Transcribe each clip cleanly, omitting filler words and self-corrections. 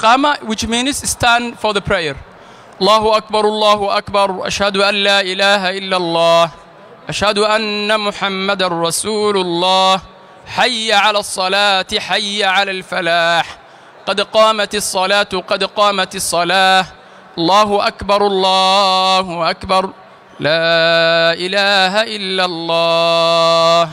Qama, which means stand for the prayer. Allahu Akbar, ashhadu an la ilaha illallah, ashhadu anna Muhammadan Rasulullah, hayya ala salati, hayya ala al-falah, qad qamatis salatu, qad qamatis salah, Allahu Akbar, la ilaha illallah.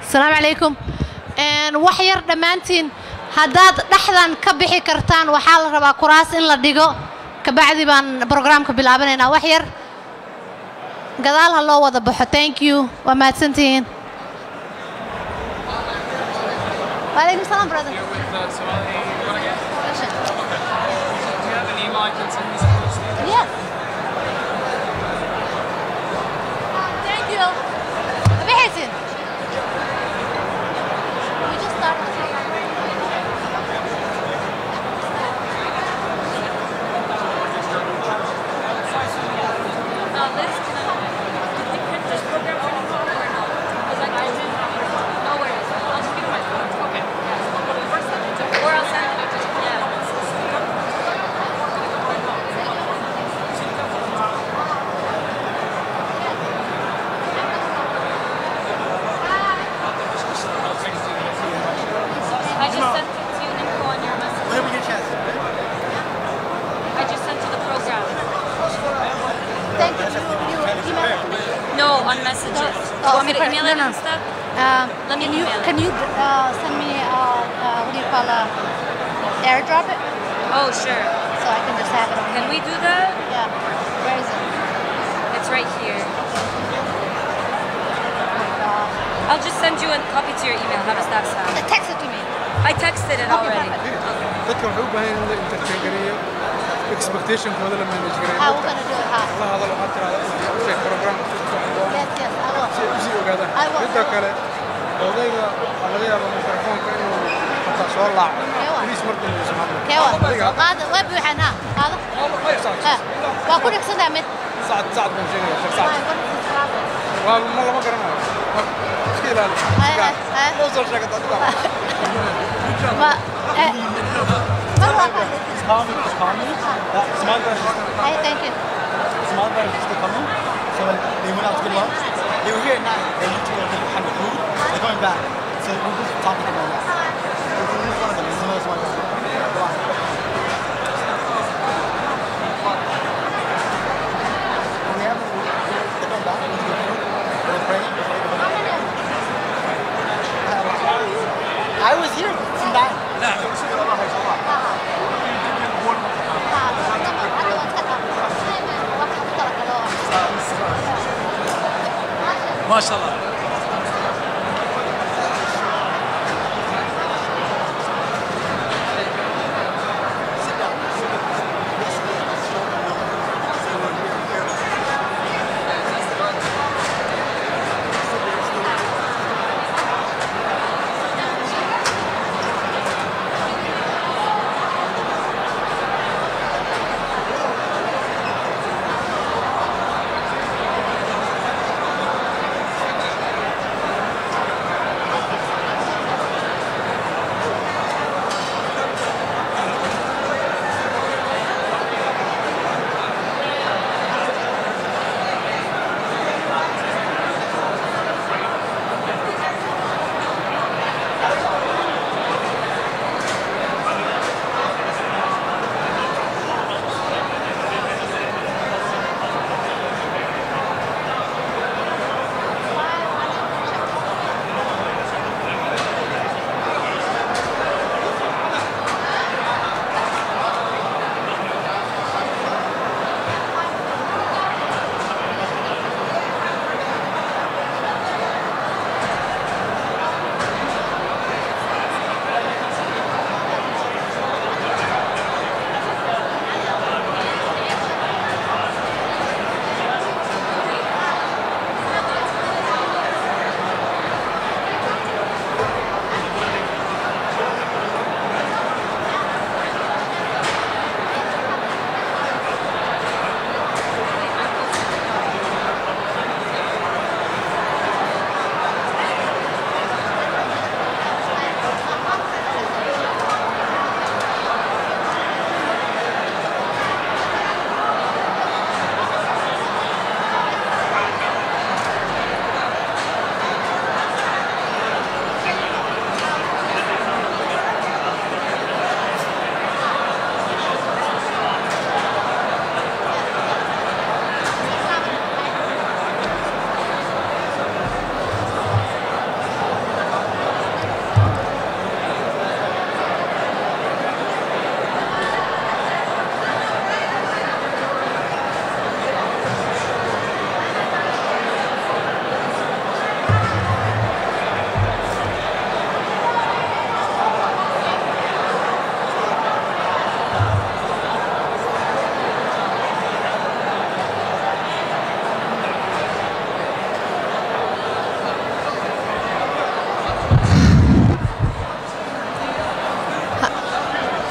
السلام عليكم. وحير دمانتين هداد دحدان كبحي كرتان وحال ربا كراس إن لديقو كبعدي بان برنامج بلعبنا وحير قدال هالله وضبحو. Thank you وما تسنتين. وعليكم السلام brother. Yes. Thank you. بحسن. We just started. Liz, can you print this program for me or no? Because I didn't. No worries. I'll just give you my phone. Okay. Or I'll send it. Yeah. I just sent it to you, Nico, on your message. Whenever you get a chance. I just sent you the program. Thank you. You email me? No, on messages. Do you want me to email it and stuff? Let me email it. Can you send me what do you call airdrop it Oh, sure. so I can just have it on Can we do that? Yeah. Where is it? It's right here. Oh I'll just send you a copy to your email. How does that sound? text it to me. I texted it already. dadka waxay u baahan yihiin in la entertain gareeyo expectation-kooda la manage gareeyo. How we gonna do it? How? La hadal waxaad tiraahdaa u sheeg program Yes, yes, I will. si ay usii ogaadaan. I will. Midda kale odayga waxaa laga yaabaa mikrofoonka inuu xataa soo laaco. Please marka uu ismaamo. Kewa. Qaada way buuxaan ha. Qaada. Ha. Waa ku dhigsadaa mid. Saacad baan sheegaya saacad. Waa ma lama garanayo. Iska ilaali. Loo soo sheegay dadka. Ma Small guys, Hey, thank you. small guys used to come in. So when they went out to get lunch, they were here at night. They went to go get kind of food. They're going back. So we're just talking about that. This is one of them. This is another small guy. Go on. When they have food, they're going back. Let's get food. They're praying. I was here from that. ما شاء الله.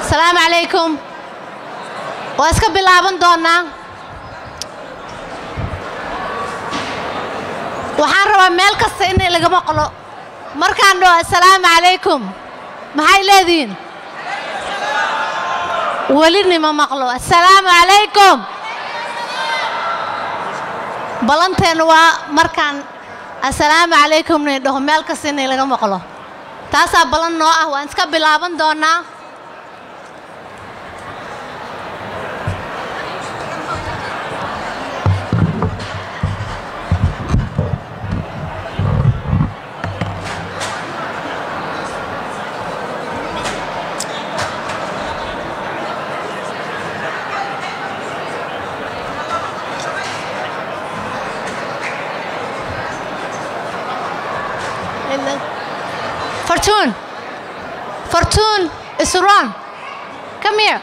السلام عليكم واسكب باللابن دونا waxaan rabaa meel kasta in laga maqlo markaan dhaho assalaamu calaykum maxay leediin weli ma maqlo assalaamu calaykum balanteen waa markaan assalaamu calaykum ne dhaho meel kasta in laga maqlo taasaa balan noo ah waan iska bilaaban doonaa Fortune is wrong. Come here.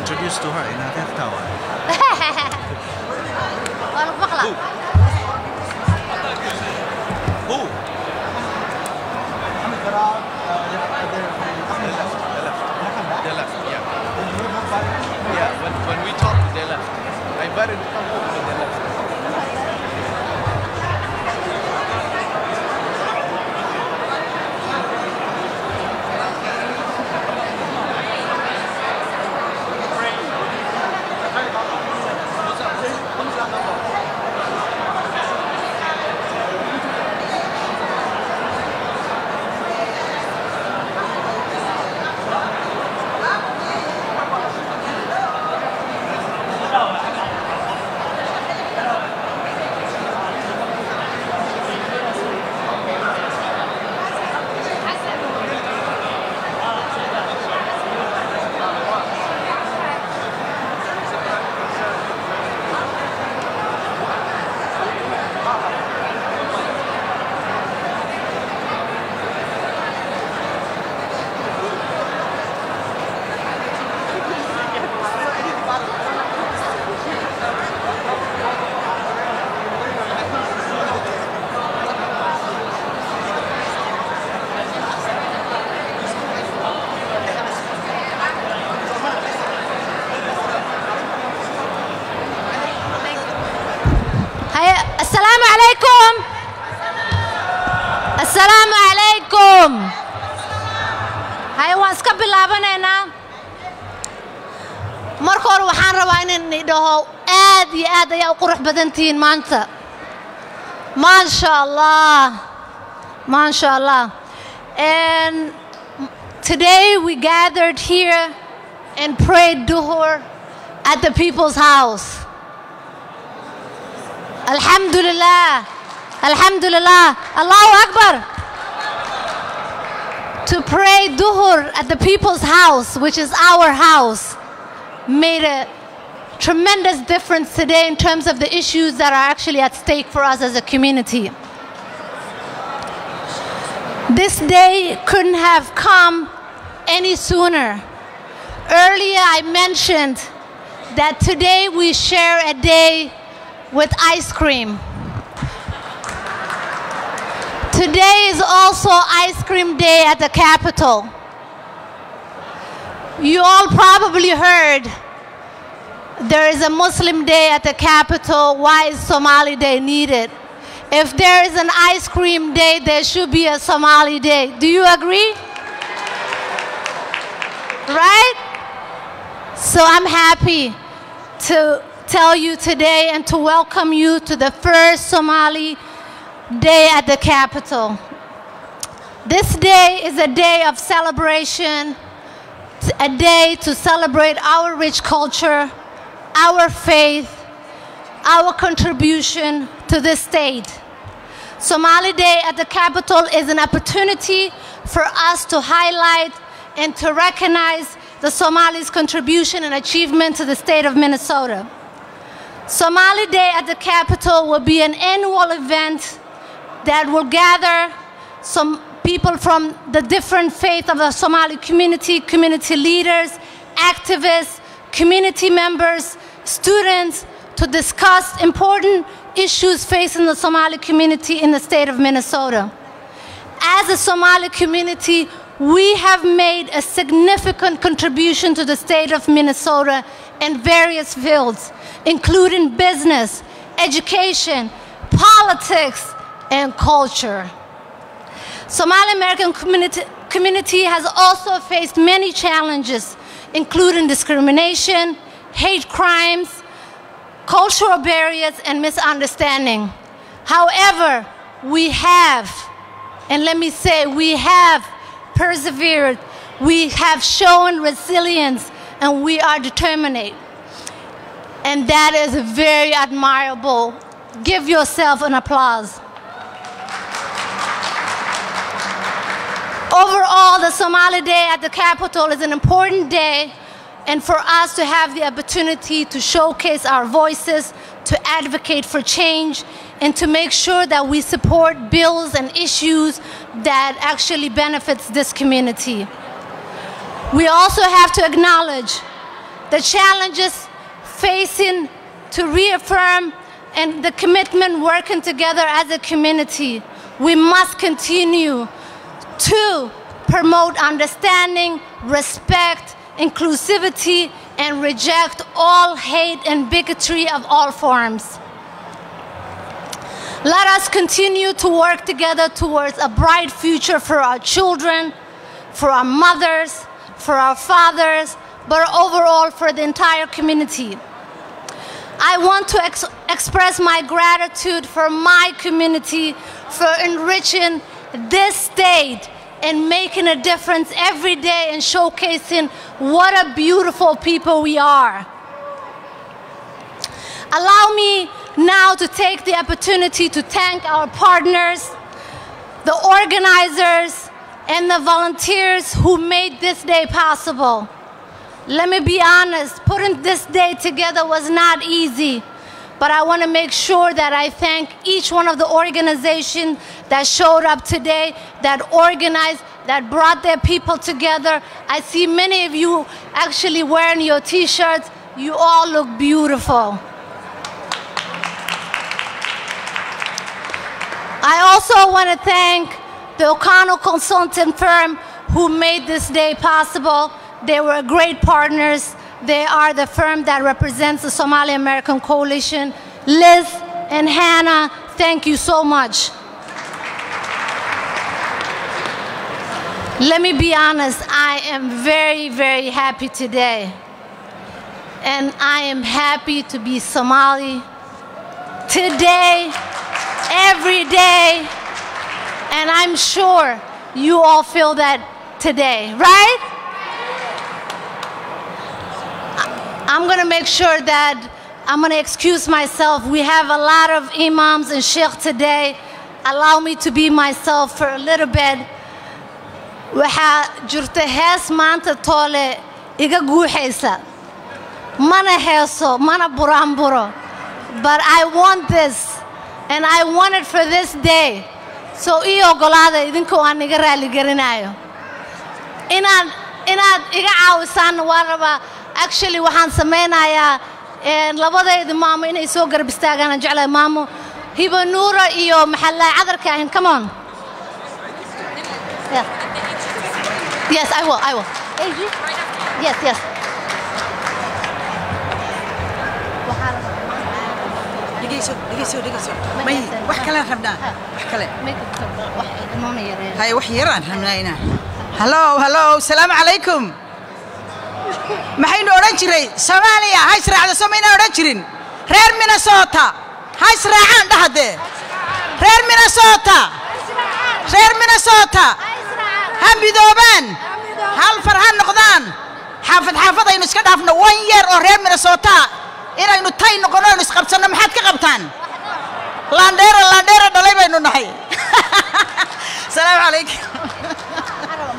Introduce to her in a half tower. Who? They left, yeah. Yeah, when we talked, they left. I invited them to come over, but they left. calaykum. Hay waan iska bilaabanaynaa. Marka hore waxaan rabaa inaan idhaho aad iyo aad ayaa u qurux badan tihiin maanta. Masha Allah. Masha Allah. And today we gathered here and prayed duhur at the people's house. Alhamdulillah. Alhamdulillah. Allahu Akbar. To pray duhur at the people's house, which is our house, made a tremendous difference today in terms of the issues that are actually at stake for us as a community. This day couldn't have come any sooner. Earlier I mentioned that today we share a day with ice cream. Today is also ice cream day at the Capitol. You all probably heard there is a Muslim day at the Capitol. Why is Somali Day needed? If there is an ice cream day, there should be a Somali day. Do you agree? Right? So I'm happy to tell you today and to welcome you to the first Somali Day at the Capitol. This day is a day of celebration, a day to celebrate our rich culture, our faith, our contribution to this state. Somali Day at the Capitol is an opportunity for us to highlight and to recognize the Somalis' contribution and achievement to the state of Minnesota. Somali Day at the Capitol will be an annual event that will gather some people from the different faith of the Somali community, community leaders, activists, community members, students, to discuss important issues facing the Somali community in the state of Minnesota. As a Somali community, we have made a significant contribution to the state of Minnesota in various fields, including business, education, politics, and culture. Somali American community has also faced many challenges, including discrimination, hate crimes, cultural barriers, and misunderstanding. However, we have, and let me say, we have persevered, we have shown resilience, and we are determined. And that is very admirable. Give yourself an applause. Overall, the Somali Day at the Capitol is an important day, and for us to have the opportunity to showcase our voices, to advocate for change, and to make sure that we support bills and issues that actually benefits this community. We also have to acknowledge the challenges facing to reaffirm and the commitment working together as a community. We must continue to promote understanding, respect, inclusivity, and reject all hate and bigotry of all forms. Let us continue to work together towards a bright future for our children, for our mothers, for our fathers, but overall for the entire community. I want to express my gratitude for my community for enriching this state and making a difference every day and showcasing what a beautiful people we are. Allow me now to take the opportunity to thank our partners, the organizers, and the volunteers who made this day possible. Let me be honest, putting this day together was not easy, but I want to make sure that I thank each one of the organizations that showed up today, that organized, that brought their people together. I see many of you actually wearing your t-shirts. You all look beautiful. I also want to thank the O'Connell consulting firm who made this day possible. They were great partners. They are the firm that represents the Somali American Coalition. Liz and Hannah, thank you so much. Let me be honest, I am very, very happy today. And I am happy to be Somali today, every day. And I'm sure you all feel that today, right? I'm going to make sure that I'm going to excuse myself. We have a lot of imams and sheikh today. Allow me to be myself for a little bit. Waxaa jirta hees maanta toole iga guuxaysa. Mana heeso, mana buraanburo. But I want this, and I want it for this day. So ii ogolaada idinkoo aan iga raali garinayo. Inaad iga caawisaan waan rabaa. Actually waxaan sameynayaa labadayda maamo inay soo garab istaagaan aan jeclahay maamo Hiba Nuura iyo maxalla cadarka ahin. Come on. Yeah. Yes, I will. AG? Yes. dhegeyso may wax kale rabnaa wax kale hay wax yaraan rabnaa hello salaam alaykum maxaynu oran jiray Soomaaliya hay israacdo Soomaaliya oran jirin reer Minnesota hay israacaan dhahde reer Minnesota hamidooban hal farhan noqdaan xaafad aynu iska dhaafno 1 year oo reer Minnesota inaynu tay noqono inuu isqabsano maxaad ka qabtaan laandheera dhalay baynu nahay salaam alaykum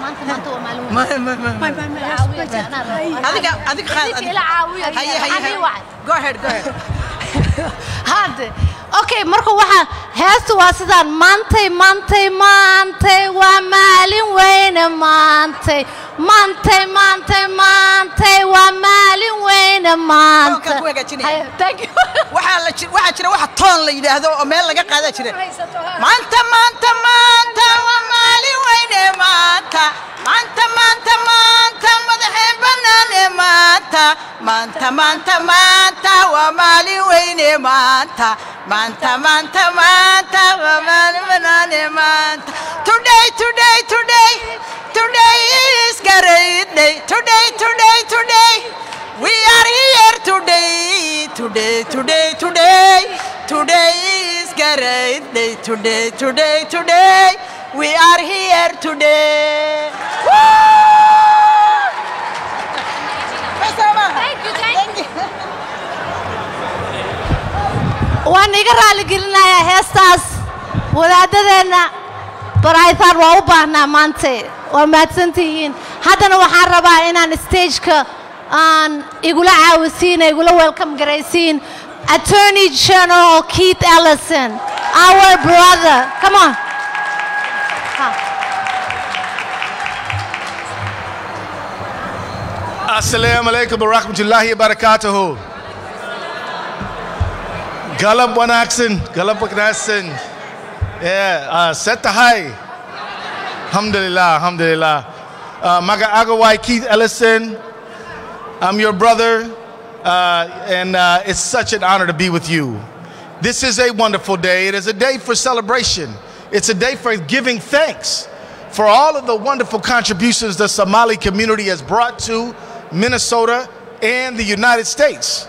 maanta waa maalmo adiga go ahead hade okay marka waxa heestu waa sidaan maantay waa maalin weyn maantay waa maalin weyn maantay thank you waxa jira waxa toon la yiraahdo oo meel laga qaada jira maanta waa maalin weyn maanta madaxay banaan maanta waa maalin weyn maanta waa maalin banaan maanta today is great day today we are here today is great day today we are here today thank you waan iga raali gelinayaa heestaas wadaadadeena baraytaan waa u baahnaa maanta waa mahadsantihiin haddana waxaan rabaa inaan stageka aan igula caawisiin igula welcome garaysiin Attorney General Keith Ellison, our brother. Come on. Assalamu alaikum wa rahmatullahi wa barakatuhu. Galab Wanakson. Yeah, set the high. Alhamdulillah. Maga Agawai Keith Ellison. I'm your brother. And it's such an honor to be with you. This is a wonderful day. It is a day for celebration. It's a day for giving thanks for all of the wonderful contributions the Somali community has brought to Minnesota and the United States.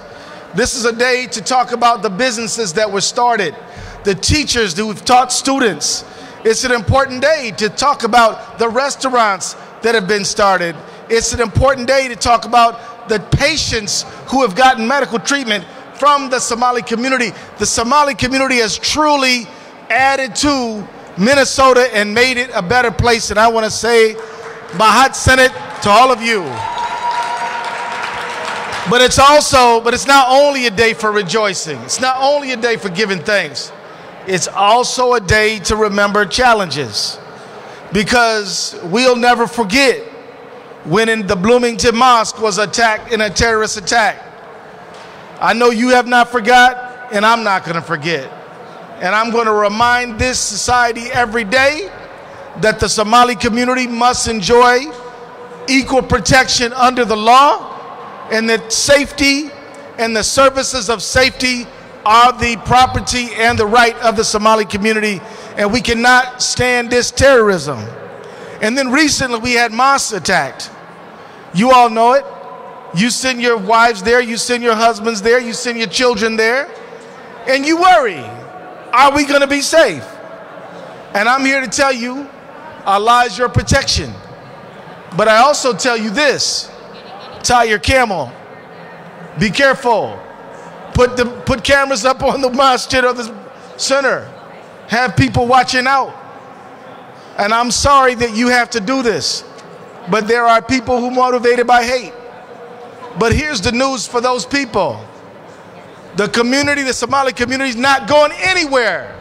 This is a day to talk about the businesses that were started, the teachers who have taught students. It's an important day to talk about the restaurants that have been started. It's an important day to talk about the patients who have gotten medical treatment from the Somali community. The Somali community has truly added to Minnesota and made it a better place. And I want to say, Mahat Senate to all of you. But it's not only a day for rejoicing. It's not only a day for giving thanks. It's also a day to remember challenges. Because we'll never forget when in the Bloomington Mosque was attacked in a terrorist attack. I know you have not forgot, and I'm not going to forget. And I'm going to remind this society every day that the Somali community must enjoy equal protection under the law, and that safety and the services of safety are the property and the right of the Somali community, and we cannot stand this terrorism. And then recently we had mosques attacked. You all know it. You send your wives there, you send your husbands there, you send your children there, and you worry, are we going to be safe? And I'm here to tell you, Allah is your protection. But I also tell you this, tie your camel. Be careful. Put cameras up on the masjid or the center. Have people watching out. And I'm sorry that you have to do this, but there are people who are motivated by hate. But here's the news for those people. The community, the Somali community, is not going anywhere.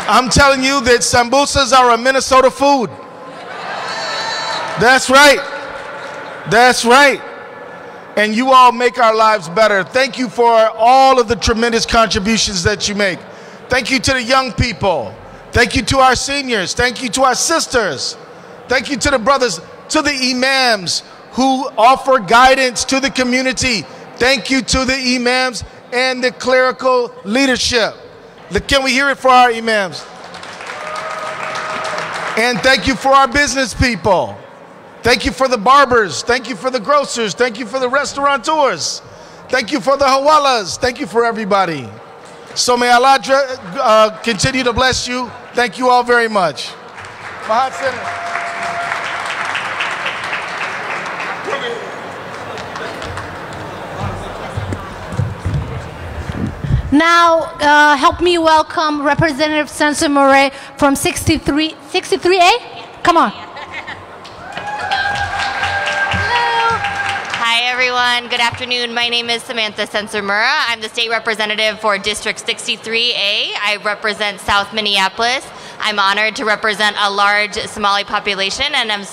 I'm telling you that sambusas are a Minnesota food. That's right. That's right. And you all make our lives better. Thank you for all of the tremendous contributions that you make. Thank you to the young people. Thank you to our seniors. Thank you to our sisters. Thank you to the brothers, to the imams who offer guidance to the community. Thank you to the imams and the clerical leadership. Can we hear it for our imams? And thank you for our business people. Thank you for the barbers. Thank you for the grocers. Thank you for the restaurateurs. Thank you for the hawalas. Thank you for everybody. So may Allah continue to bless you. Thank you all very much. Mahat Center. Now, help me welcome Representative Sansa Murray from 63A. Come on. Hi everyone, good afternoon. My name is Samantha Sensor-Mura. I'm the state representative for District 63A. I represent South Minneapolis. I'm honored to represent a large Somali population, and I'm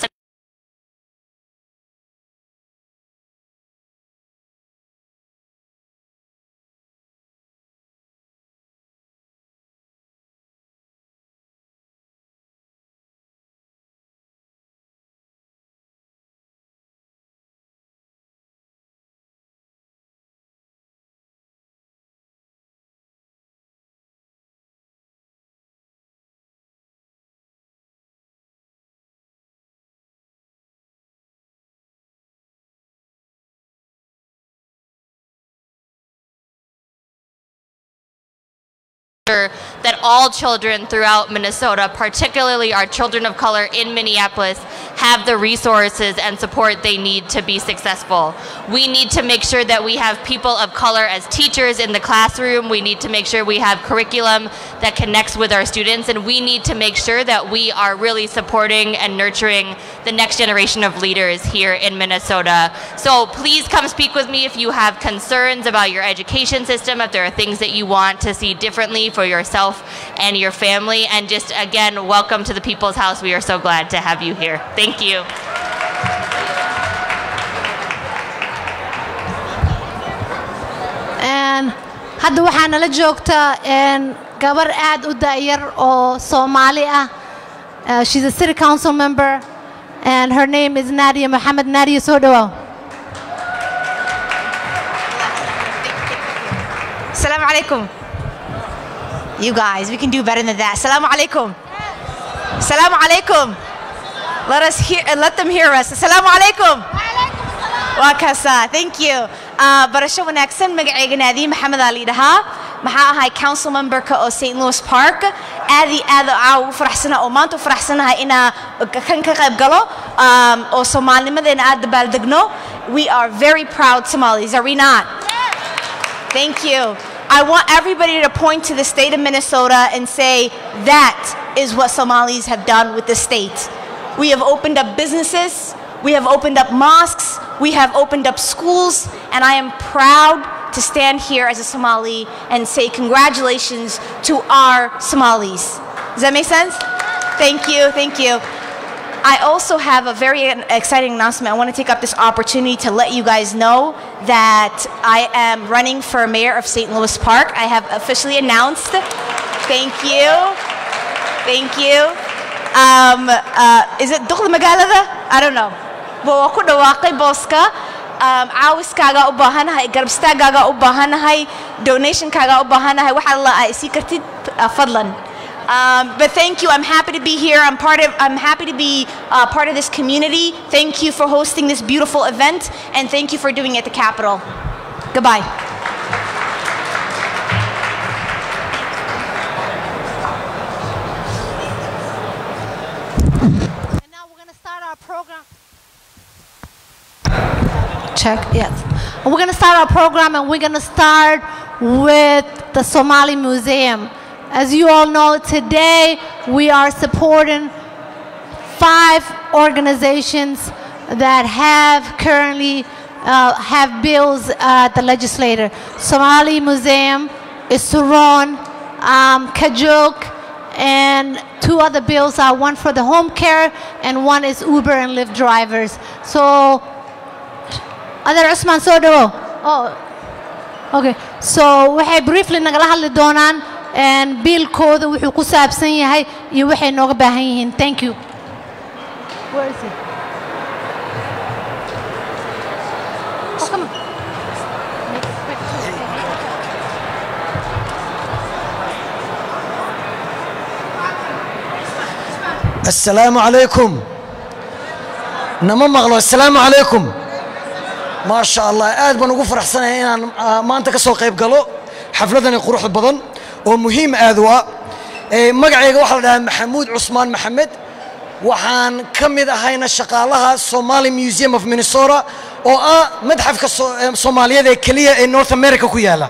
that all children throughout Minnesota, particularly our children of color in Minneapolis, have the resources and support they need to be successful. We need to make sure that we have people of color as teachers in the classroom. We need to make sure we have curriculum that connects with our students, and we need to make sure that we are really supporting and nurturing the next generation of leaders here in Minnesota. So please come speak with me if you have concerns about your education system, if there are things that you want to see differently for yourself and your family. And just again, welcome to the People's House. We are so glad to have you here. Thank you. And hadda waxaa nala joogta gabar aad u da'yar oo Soomaali ah. She's a city council member and her name is Nadia Mohammed. Nadia, soo dhawaw. Assalamu alaikum. You guys, we can do better than that. Assalamu alaikum. Assalamu alaikum. Let them hear us. Assalamu alaikum. Wakasa. Thank you. Barasho wanaagsan magacayga Nadia Mohammed Ali dhaha. Maxaa ahay council member ka oo St. Louis Park. Aadi u faraxsana oo maanta u faraxsanahay ina kan ka qayb galo oo Soomaalinimadeena aad dabaaldegno. We are very proud Somalis, are we not? Thank you. I want everybody to point to the state of Minnesota and say that is what Somalis have done with the state. We have opened up businesses, we have opened up mosques, we have opened up schools, and I am proud to stand here as a Somali and say congratulations to our Somalis. Does that make sense? Thank you, thank you. I also have a very exciting announcement. I want to take up this opportunity to let you guys know that I am running for mayor of St. Louis Park. I have officially announced. Thank you. Thank you. Is it Dukhla Magalada? I don't know. Well, ako dawaqay boska. Awis kaga u bahanahay, garabstagaga u bahanahay, donation kaga u bahanahay. Waxa la ay si kartid fadlan. But thank you. I'm happy to be here. I'm happy to be part of this community. Thank you for hosting this beautiful event, and thank you for doing it at the Capitol. Goodbye. And now we're going to start our program. Check, yes. We're going to start our program, and we're going to start with the Somali Museum. As you all know, today we are supporting 5 organizations that have currently have bills at the legislature. Somali Museum, Isuron, Kajuk, and 2 other bills are one for the home care and one is Uber and Lyft drivers. So, Adar Usman Sodo. Oh, okay. So, waxay briefly nagala hadli doonaan and biilkooda wuxuu ku saabsan yahay iyo waxay nooga baahan yihiin. Thank you. Where is he? Oh, come on. السلام عليكم نما مغلو السلام عليكم ما شاء الله aad baan ugu faraxsanahay inaan maanta ka soo qayb galo xafladan quruxda badan oo muhiim aad u ah magacayga waxa la dhahaa Maxamuud Cusmaan Maxamed waxaan ka mid ahayna shaqaalaha Somali Museum of Minnesota oo ah madxafka Soomaaliyeed ee kaliya ee North America ku yaala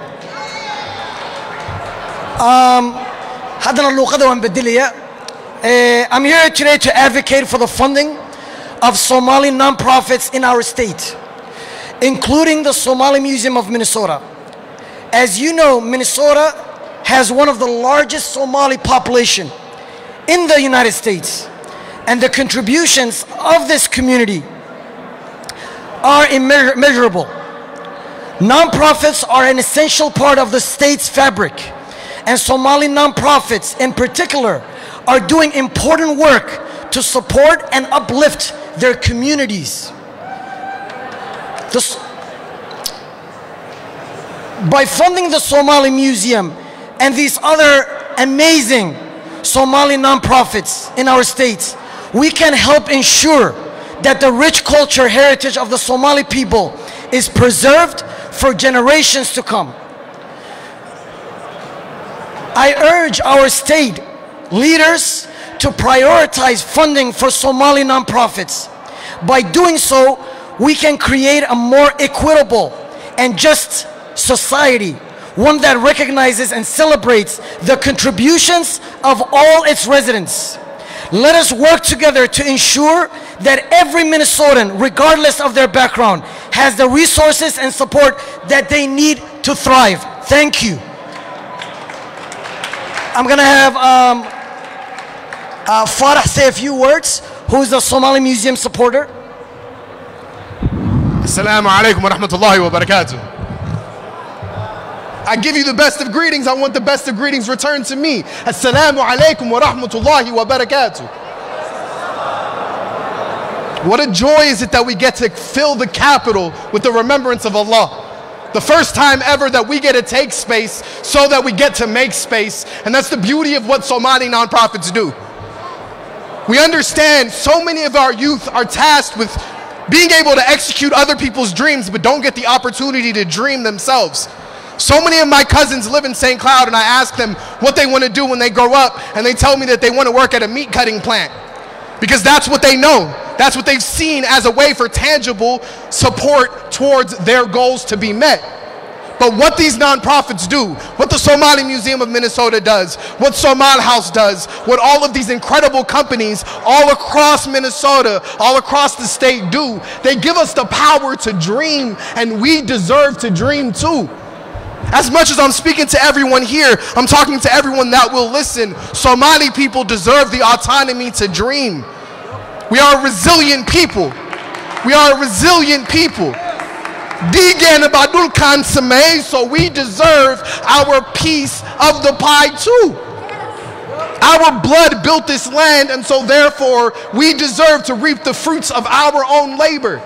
haddana luqada waan bedelayaa I'm here today to advocate for the funding of Somali nonprofits in our state, including the Somali Museum of Minnesota. As you know, Minnesota has one of the largest Somali population in the United States, and the contributions of this community are immeasurable. Nonprofits are an essential part of the state's fabric, and Somali nonprofits in particular are doing important work to support and uplift their communities. By funding the Somali Museum and these other amazing Somali nonprofits in our states, we can help ensure that the rich culture heritage of the Somali people is preserved for generations to come. I urge our state leaders to prioritize funding for Somali nonprofits. By doing so, we can create a more equitable and just society, one that recognizes and celebrates the contributions of all its residents. Let us work together to ensure that every Minnesotan, regardless of their background, has the resources and support that they need to thrive. Thank you. I'm gonna have Farah say a few words, who is a Somali Museum supporter. Assalamu alaikum wa rahmatullahi wa barakatuh. I give you the best of greetings. I want the best of greetings returned to me. Assalamu alaikum wa rahmatullahi wa barakatuh. What a joy is it that we get to fill the Capitol with the remembrance of Allah. The first time ever that we get to take space so that we get to make space. And that's the beauty of what Somali nonprofits do. We understand so many of our youth are tasked with being able to execute other people's dreams, but don't get the opportunity to dream themselves. So many of my cousins live in St. Cloud, and I ask them what they want to do when they grow up, and they tell me that they want to work at a meat cutting plant because that's what they know. That's what they've seen as a way for tangible support towards their goals to be met. But what these nonprofits do, what the Somali Museum of Minnesota does, what Somal House does, what all of these incredible companies all across Minnesota, all across the state do, they give us the power to dream, and we deserve to dream too. As much as I'm speaking to everyone here, I'm talking to everyone that will listen. Somali people deserve the autonomy to dream. We are a resilient people. We are a resilient people. So we deserve our piece of the pie too. Our blood built this land, and so therefore we deserve to reap the fruits of our own labor.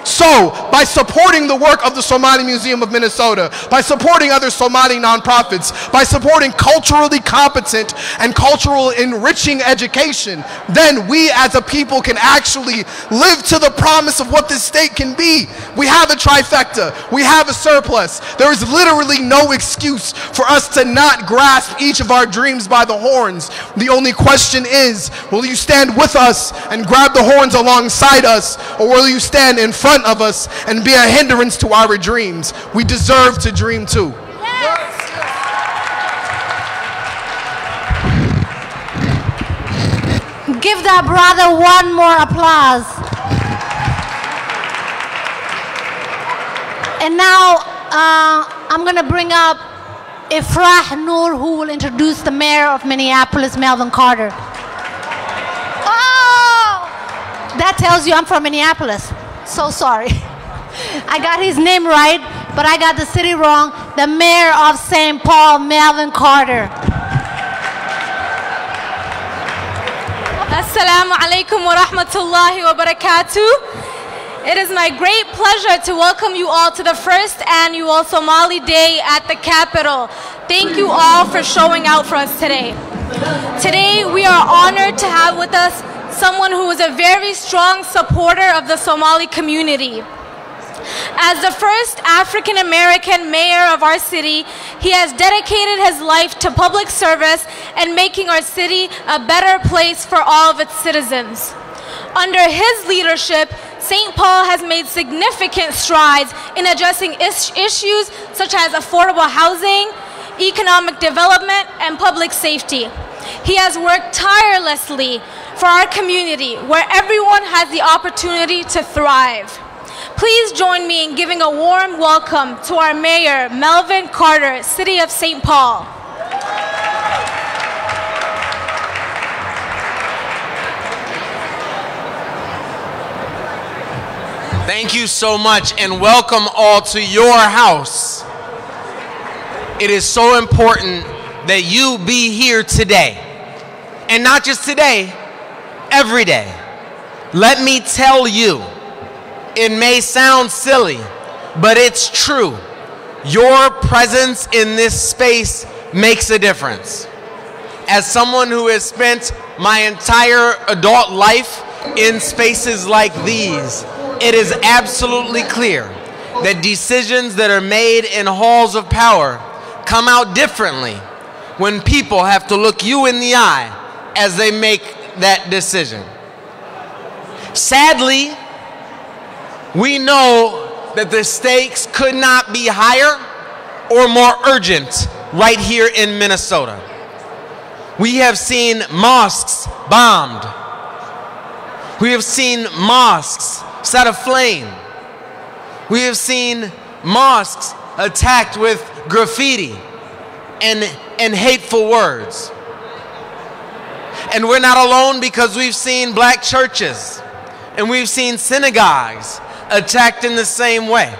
So, by supporting the work of the Somali Museum of Minnesota, by supporting other Somali nonprofits, by supporting culturally competent and cultural enriching education, then we as a people can actually live to the promise of what this state can be. We have a trifecta. We have a surplus. There is literally no excuse for us to not grasp each of our dreams by the horns. The only question is, will you stand with us and grab the horns alongside us, or will you stand in front of us and be a hindrance to our dreams? We deserve to dream too. Give that brother one more applause. And now I'm going to bring up Ifrah Noor, who will introduce the mayor of Minneapolis, Melvin Carter. Oh! That tells you I'm from Minneapolis. So sorry. I got his name right, but I got the city wrong. The mayor of St. Paul, Melvin Carter. Assalamu alaikum wa rahmatullahi wa barakatuh. It is my great pleasure to welcome you all to the first annual Somali Day at the Capitol. Thank you all for showing out for us today. Today we are honored to have with us someone who is a very strong supporter of the Somali community. As the first African American mayor of our city, he has dedicated his life to public service and making our city a better place for all of its citizens. Under his leadership, St. Paul has made significant strides in addressing issues such as affordable housing, economic development, and public safety. He has worked tirelessly for our community, where everyone has the opportunity to thrive. Please join me in giving a warm welcome to our mayor, Melvin Carter, City of St. Paul. Thank you so much, and welcome all to your house. It is so important that you be here today. And not just today, every day. Let me tell you, it may sound silly, but it's true. Your presence in this space makes a difference. As someone who has spent my entire adult life in spaces like these, it is absolutely clear that decisions that are made in halls of power come out differently when people have to look you in the eye as they make that decision. Sadly, we know that the stakes could not be higher or more urgent right here in Minnesota. We have seen mosques bombed. We have seen mosques set aflame. We have seen mosques attacked with graffiti and hateful words. And we're not alone, because we've seen black churches and we've seen synagogues attacked in the same way.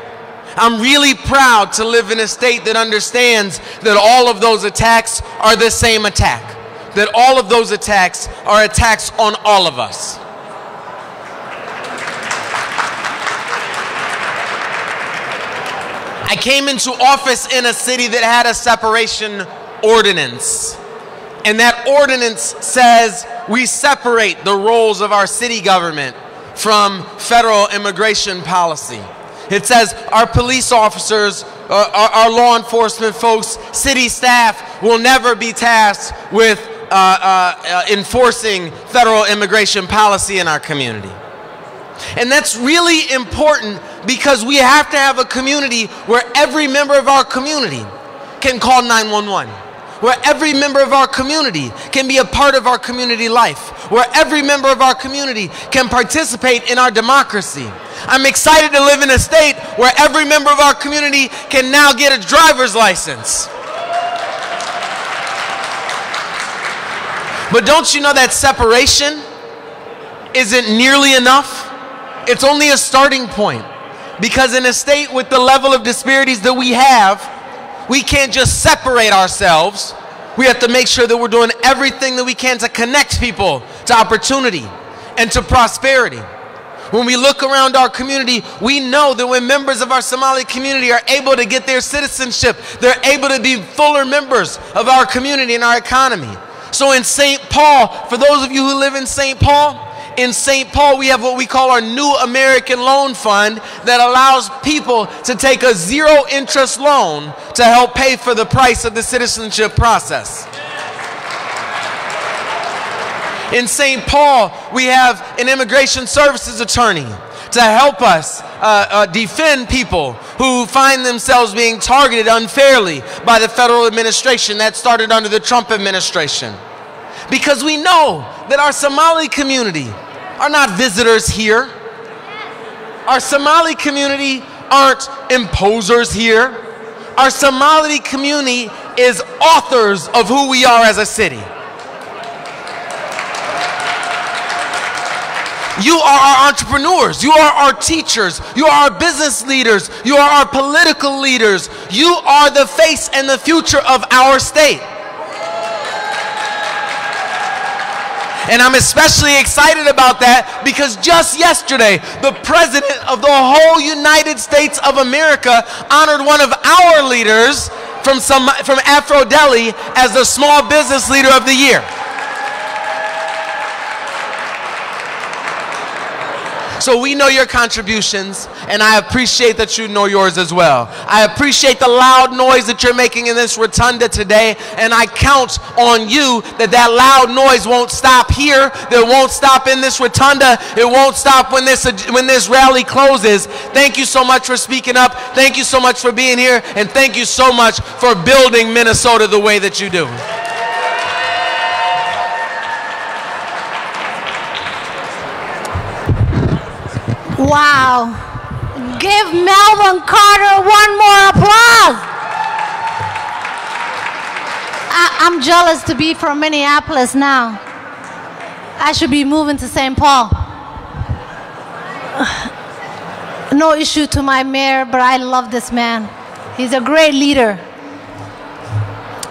I'm really proud to live in a state that understands that all of those attacks are the same attack, that all of those attacks are attacks on all of us. I came into office in a city that had a separation ordinance. And that ordinance says we separate the roles of our city government from federal immigration policy. It says our police officers, our law enforcement folks, city staff will never be tasked with enforcing federal immigration policy in our community. And that's really important, because we have to have a community where every member of our community can call 911. Where every member of our community can be a part of our community life, where every member of our community can participate in our democracy. I'm excited to live in a state where every member of our community can now get a driver's license. But don't you know that separation isn't nearly enough? It's only a starting point, because in a state with the level of disparities that we have, we can't just separate ourselves. We have to make sure that we're doing everything that we can to connect people to opportunity and to prosperity. When we look around our community, we know that when members of our Somali community are able to get their citizenship, they're able to be fuller members of our community and our economy. So in St. Paul, for those of you who live in St. Paul, we have what we call our New American Loan Fund that allows people to take a zero-interest loan to help pay for the price of the citizenship process. In St. Paul, we have an immigration services attorney to help us defend people who find themselves being targeted unfairly by the federal administration that started under the Trump administration. Because we know that our Somali community are not visitors here. Our Somali community aren't imposers here. Our Somali community is authors of who we are as a city. You are our entrepreneurs. You are our teachers. You are our business leaders. You are our political leaders. You are the face and the future of our state. And I'm especially excited about that because just yesterday, the President of the whole United States of America honored one of our leaders from Afro-Delhi as the Small Business Leader of the Year. So we know your contributions, and I appreciate that you know yours as well. I appreciate the loud noise that you're making in this rotunda today, and I count on you that that loud noise won't stop here, that it won't stop in this rotunda, it won't stop when this rally closes. Thank you so much for speaking up. Thank you so much for being here, and thank you so much for building Minnesota the way that you do. Wow. Give Melvin Carter one more applause. I'm jealous to be from Minneapolis now. I should be moving to St. Paul. No issue to my mayor, but I love this man. He's a great leader.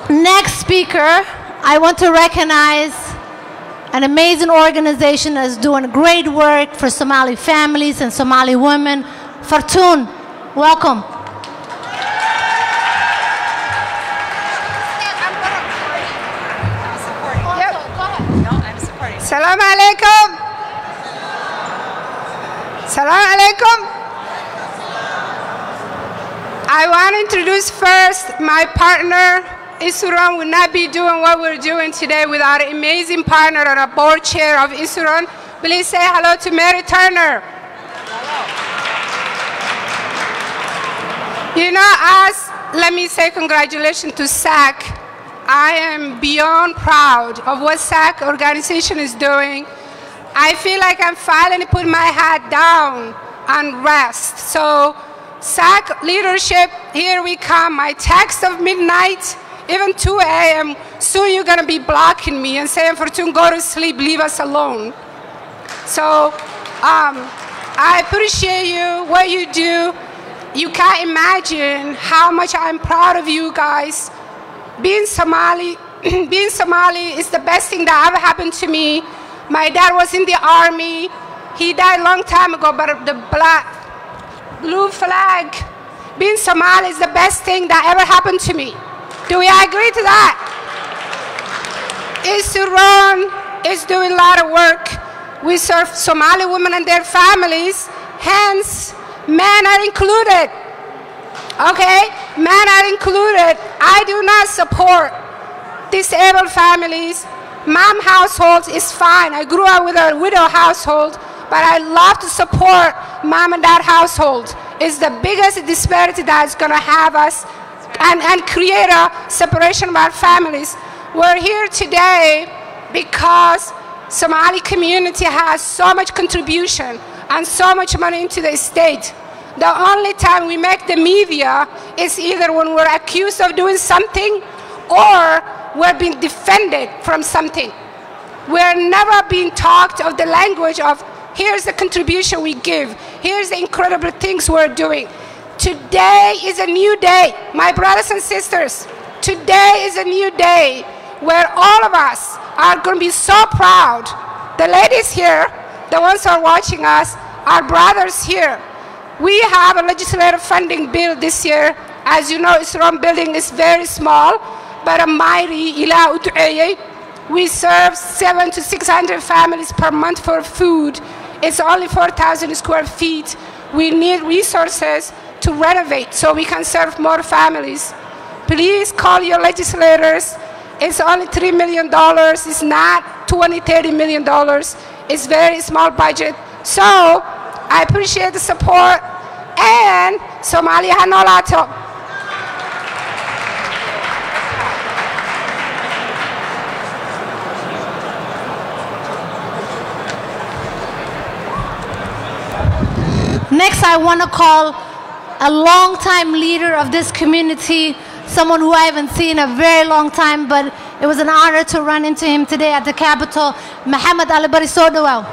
Next speaker, I want to recognize an amazing organization that is doing great work for Somali families and Somali women. Fartoon, welcome. Salam alaikum. Salam alaikum. I want to introduce first my partner. Isuran would not be doing what we're doing today without an amazing partner and a board chair of Isuran. Please say hello to Mary Turner. You know, let me say congratulations to SAC. I am beyond proud of what SAC organization is doing. I feel like I'm finally putting my hat down and rest. So SAC leadership, here we come. My text of midnight, even 2 a.m., soon you're going to be blocking me and saying, Fortune, go to sleep, leave us alone. So I appreciate you, what you do. You can't imagine how much I'm proud of you guys. Being Somali is the best thing that ever happened to me. My dad was in the army. He died a long time ago, but the blue flag, being Somali is the best thing that ever happened to me. Do we agree to that? Isuran is doing a lot of work. We serve Somali women and their families, hence men are included. Okay? Men are included. I do not support disabled families. Mom households is fine. I grew up with a widow household, but I love to support mom and dad household. It's the biggest disparity that's going to have us and create a separation of our families. We're here today because Somali community has so much contribution and so much money into the state. The only time we make the media is either when we're accused of doing something or we're being defended from something. We're never being talked of the language of here's the contribution we give, here's the incredible things we're doing. Today is a new day, my brothers and sisters. Today is a new day where all of us are going to be so proud. The ladies here, the ones who are watching us, our brothers here. We have a legislative funding bill this year. As you know, Islam building is very small, but a mighty Ilah Udu'ayy. We serve 700 to 600 families per month for food. It's only 4,000 square feet. We need resources to renovate so we can serve more families. Please call your legislators. It's only $3 million. It's not $20, $30 million. It's very small budget. So I appreciate the support, and Somalia Hanolato. Next, I want to call a long-time leader of this community, someone who I haven't seen in a very long time, but it was an honor to run into him today at the Capitol, Muhammad Ali Bari Sodawal.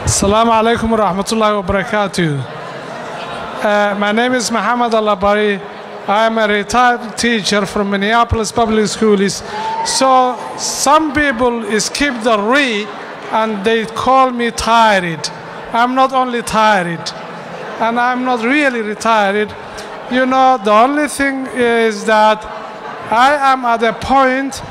Assalamu alaikum wa rahmatullahi wa barakatuh. My name is Muhammad Allah Bari. I am a retired teacher from Minneapolis Public Schools. So some people skip the re and they call me tired. I'm not only tired, and I'm not really retired. You know, the only thing is that I am at a point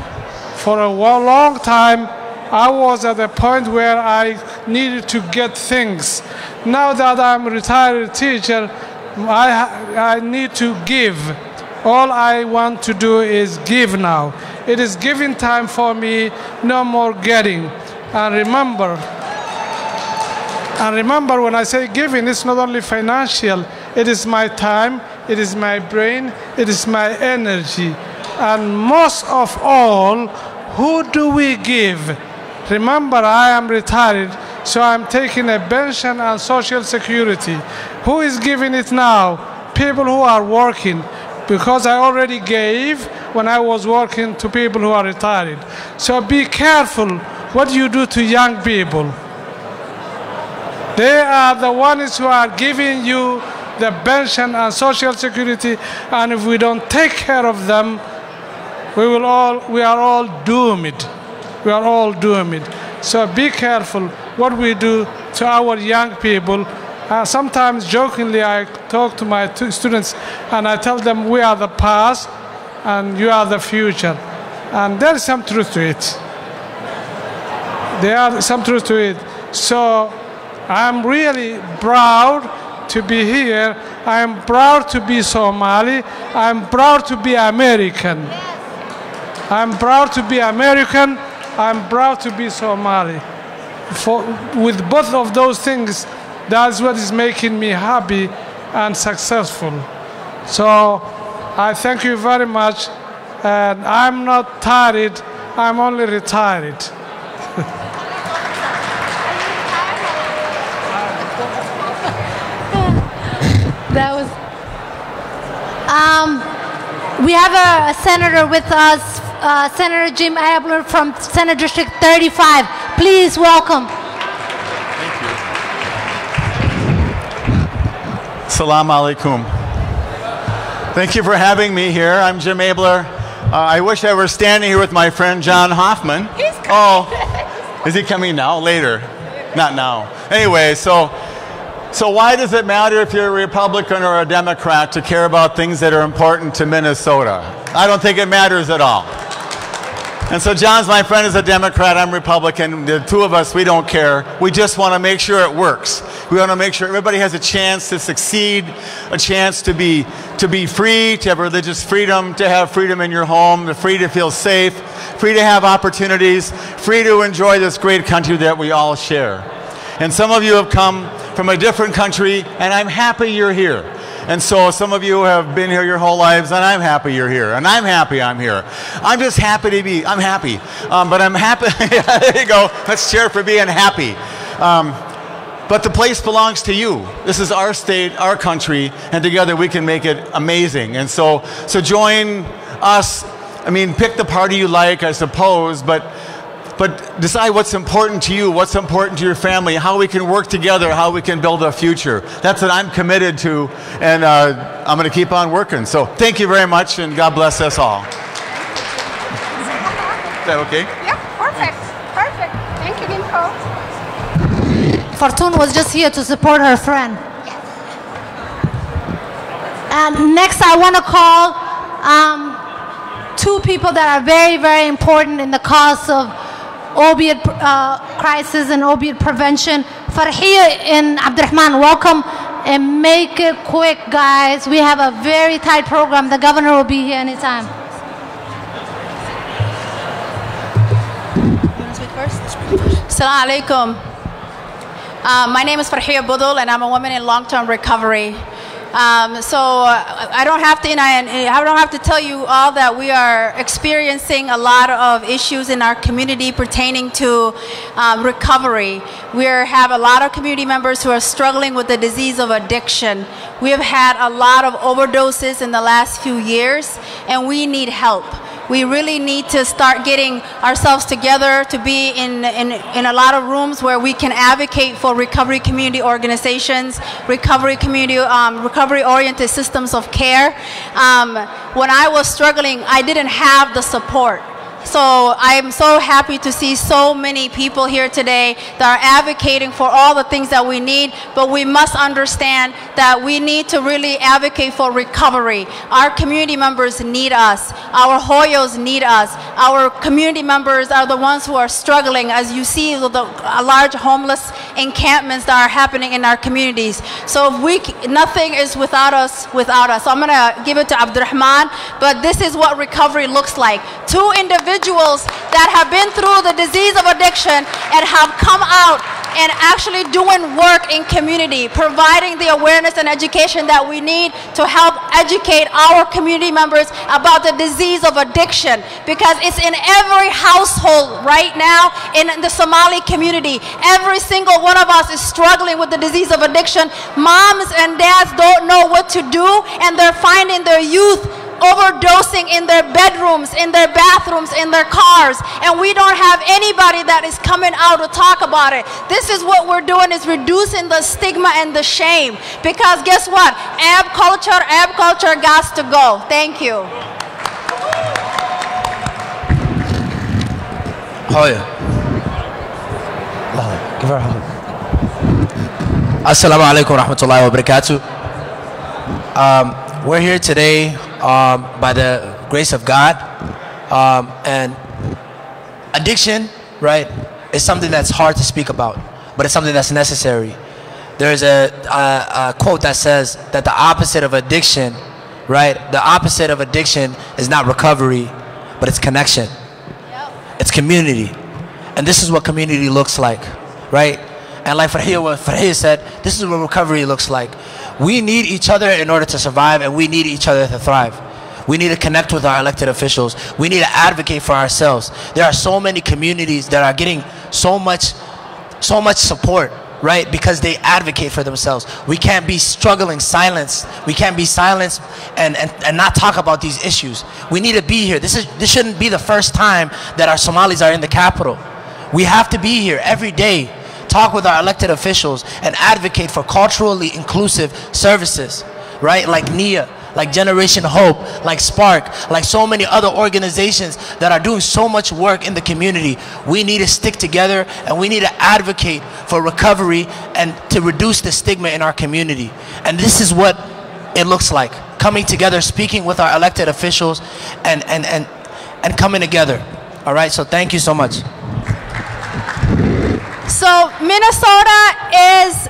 for a long time. I was at a point where I needed to get things. Now that I'm a retired teacher, I need to give. All I want to do is give now. It is giving time for me, no more getting. And remember when I say giving, it's not only financial, it is my time, it is my brain, it is my energy. And most of all, who do we give? Remember, I am retired, so I'm taking a pension and social security. Who is giving it now? People who are working, because I already gave when I was working to people who are retired. So be careful what you do to young people. They are the ones who are giving you the pension and social security, and if we don't take care of them, we are all doomed. We are all doomed. So be careful what we do to our young people. Sometimes jokingly I talk to my students and I tell them we are the past and you are the future. And there is some truth to it. There are some truth to it. So I'm really proud to be here. I'm proud to be Somali. I'm proud to be American. I'm proud to be American. I'm proud to be Somali. With both of those things, that's what is making me happy and successful. So I thank you very much. And I'm not tired, I'm only retired. That was. We have a senator with us, Senator Jim Abler from Senate District 35. Please welcome. Assalamu alaikum. Thank you for having me here. I'm Jim Abler. I wish I were standing here with my friend John Hoffman. He's coming. Oh, is he coming now? Later. Not now. Anyway, so why does it matter if you're a Republican or a Democrat to care about things that are important to Minnesota? I don't think it matters at all. And so John's my friend, is a Democrat, I'm Republican. The two of us, we don't care. We just want to make sure it works. We want to make sure everybody has a chance to succeed, a chance to be free, to have religious freedom, to have freedom in your home, free to feel safe, free to have opportunities, free to enjoy this great country that we all share. And some of you have come from a different country, and I'm happy you're here. And so some of you have been here your whole lives, and I'm happy you're here. And I'm happy I'm here. I'm just happy to be, I'm happy. But I'm happy, there you go, let's cheer for being happy. But the place belongs to you. This is our state, our country, and together we can make it amazing. And so join us. I mean, pick the party you like, I suppose, but but decide what's important to you, what's important to your family, how we can work together, how we can build a future. That's what I'm committed to, and I'm going to keep on working. So thank you very much, and God bless us all. Is that okay? Yeah, perfect. Perfect. Thank you, Nicole. Fortune was just here to support her friend. And next, I want to call two people that are very, very important in the cause of opiate crisis and opiate prevention. Farhiya and Abdurrahman, welcome, and make it quick, guys. We have a very tight program. The governor will be here anytime. Assalamu alaikum. My name is Farhiya Budul, and I'm a woman in long-term recovery. I don't have to tell you all that we are experiencing a lot of issues in our community pertaining to recovery. We have a lot of community members who are struggling with the disease of addiction. We have had a lot of overdoses in the last few years, and we need help. We really need to start getting ourselves together to be in a lot of rooms where we can advocate for recovery community organizations, recovery-oriented systems of care. When I was struggling, I didn't have the support. So I am so happy to see so many people here today that are advocating for all the things that we need, but we must understand that we need to really advocate for recovery. Our community members need us. Our Hoyos need us. Our community members are the ones who are struggling, as you see the large homeless encampments that are happening in our communities. So nothing is without us. So I'm going to give it to Abdurrahman, but this is what recovery looks like. Two individuals that have been through the disease of addiction and have come out and actually doing work in community, providing the awareness and education that we need to help educate our community members about the disease of addiction, because it's in every household right now in the Somali community. Every single one of us is struggling with the disease of addiction. Moms and dads don't know what to do, and they're finding their youth overdosing in their bedrooms, in their bathrooms, in their cars, and we don't have anybody that is coming out to talk about it. This is what we're doing, is reducing the stigma and the shame, because guess what? Ab culture got to go. Thank you. Hoya. Give her a hug. Assalamu alaikum wa rahmatullahi wa barakatuh. We're here today by the grace of God, and addiction, right, is something that's hard to speak about, but it's something that's necessary. There's a quote that says that the opposite of addiction, right, the opposite of addiction is not recovery, but it's connection. It's community. And this is what community looks like, right? And like Farhiya said, this is what recovery looks like. We need each other in order to survive, and we need each other to thrive. We need to connect with our elected officials. We need to advocate for ourselves. There are so many communities that are getting so much support, right? Because they advocate for themselves. We can't be struggling silenced. We can't be silenced and not talk about these issues. We need to be here. This shouldn't be the first time that our Somalis are in the capital. We have to be here every day, talk with our elected officials, and advocate for culturally inclusive services, right? Like NIA, like Generation Hope, like Spark, like so many other organizations that are doing so much work in the community. We need to stick together, and we need to advocate for recovery and to reduce the stigma in our community. And this is what it looks like, coming together, speaking with our elected officials, and coming together. All right, so thank you so much. So Minnesota is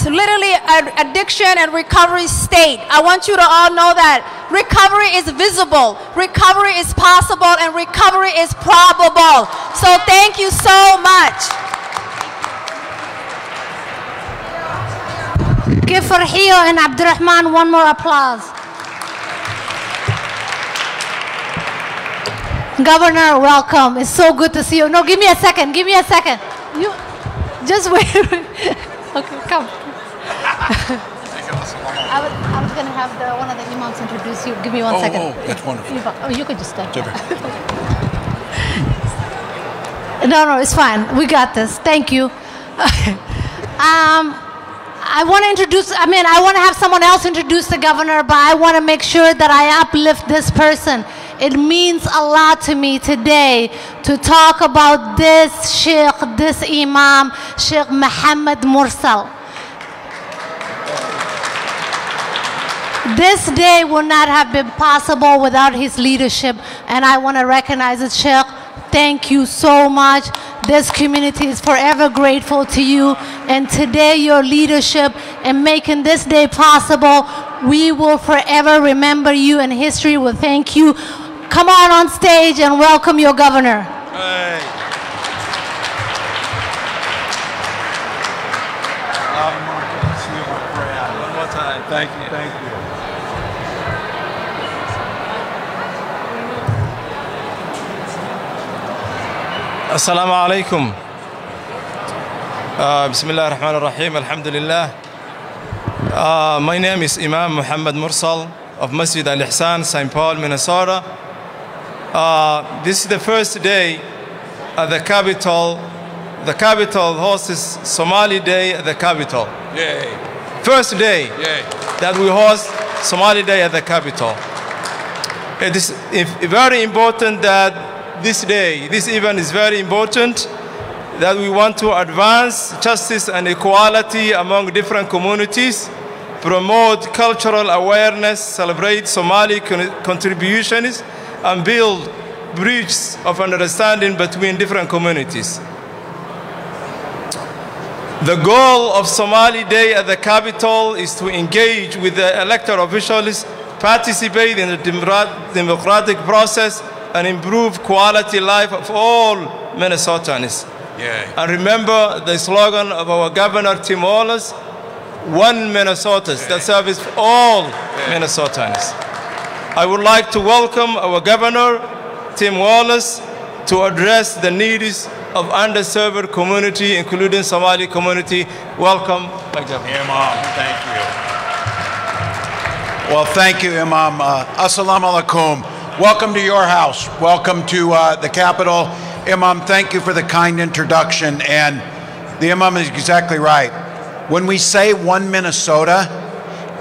literally an addiction and recovery state. I want you to all know that recovery is visible, recovery is possible, and recovery is probable. So thank you so much. Give Farhiya and Abdurrahman one more applause. Governor, welcome. It's so good to see you. No, give me a second. Give me a second. You just wait. Okay, come. I was going to have one of the imams introduce you. Give me one second. Oh, that's wonderful. You could just stand. No, it's fine. We got this. Thank you. I want to introduce, I want to have someone else introduce the governor, but I want to make sure that I uplift this person. It means a lot to me today to talk about this Sheikh, this Imam, Sheikh Muhammad Mursal. This day would not have been possible without his leadership, and I want to recognize it, Sheikh. Thank you so much. This community is forever grateful to you, and today your leadership and making this day possible, we will forever remember you, and history will thank you. Come on stage and welcome your governor. Hey. One more time. Thank you. Thank you. Assalamu alaikum. Bismillah ar-Rahman ar-Rahim. Alhamdulillah. My name is Imam Muhammad Mursal of Masjid Al-Ihsan, St. Paul, Minnesota. This is the first day at the Capitol. The Capitol hosts Somali Day at the Capitol. Yay. First day that we host Somali Day at the Capitol. It is very important that this day, this event is very important, that we want to advance justice and equality among different communities, promote cultural awareness, celebrate Somali contributions, and build bridges of understanding between different communities. The goal of Somali Day at the Capitol is to engage with the elected officials, participate in the democratic process, and improve quality life of all Minnesotans. And remember the slogan of our Governor Tim Walz, one Minnesota that serves all Minnesotans. I would like to welcome our Governor Tim Walz to address the needs of underserved community, including Somali community. Welcome, my Governor. Imam, thank you. Well, thank you, Imam. Assalamu alaikum. Welcome to your house. Welcome to the Capitol. Imam, thank you for the kind introduction. And the Imam is exactly right. When we say one Minnesota,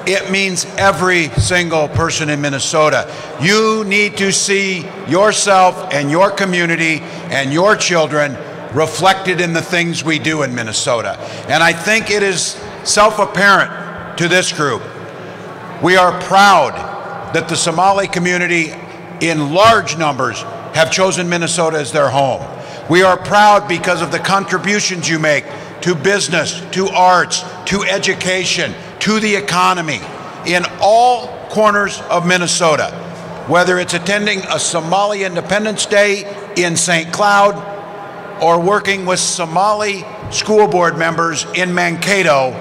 it means every single person in Minnesota. You need to see yourself and your community and your children reflected in the things we do in Minnesota. And I think it is self-apparent to this group. We are proud that the Somali community in large numbers have chosen Minnesota as their home. We are proud because of the contributions you make to business, to arts, to education, to the economy in all corners of Minnesota. Whether it's attending a Somali Independence Day in St. Cloud or working with Somali school board members in Mankato,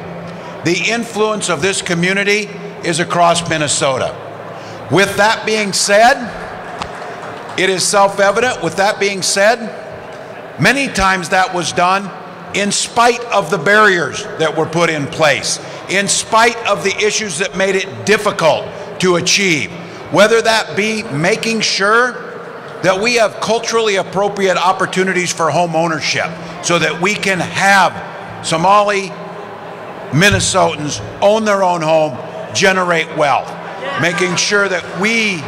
the influence of this community is across Minnesota. With that being said, it is self-evident, with that being said, many times that was done in spite of the barriers that were put in place, in spite of the issues that made it difficult to achieve, whether that be making sure that we have culturally appropriate opportunities for home ownership so that we can have Somali Minnesotans own their own home, generate wealth, making sure that we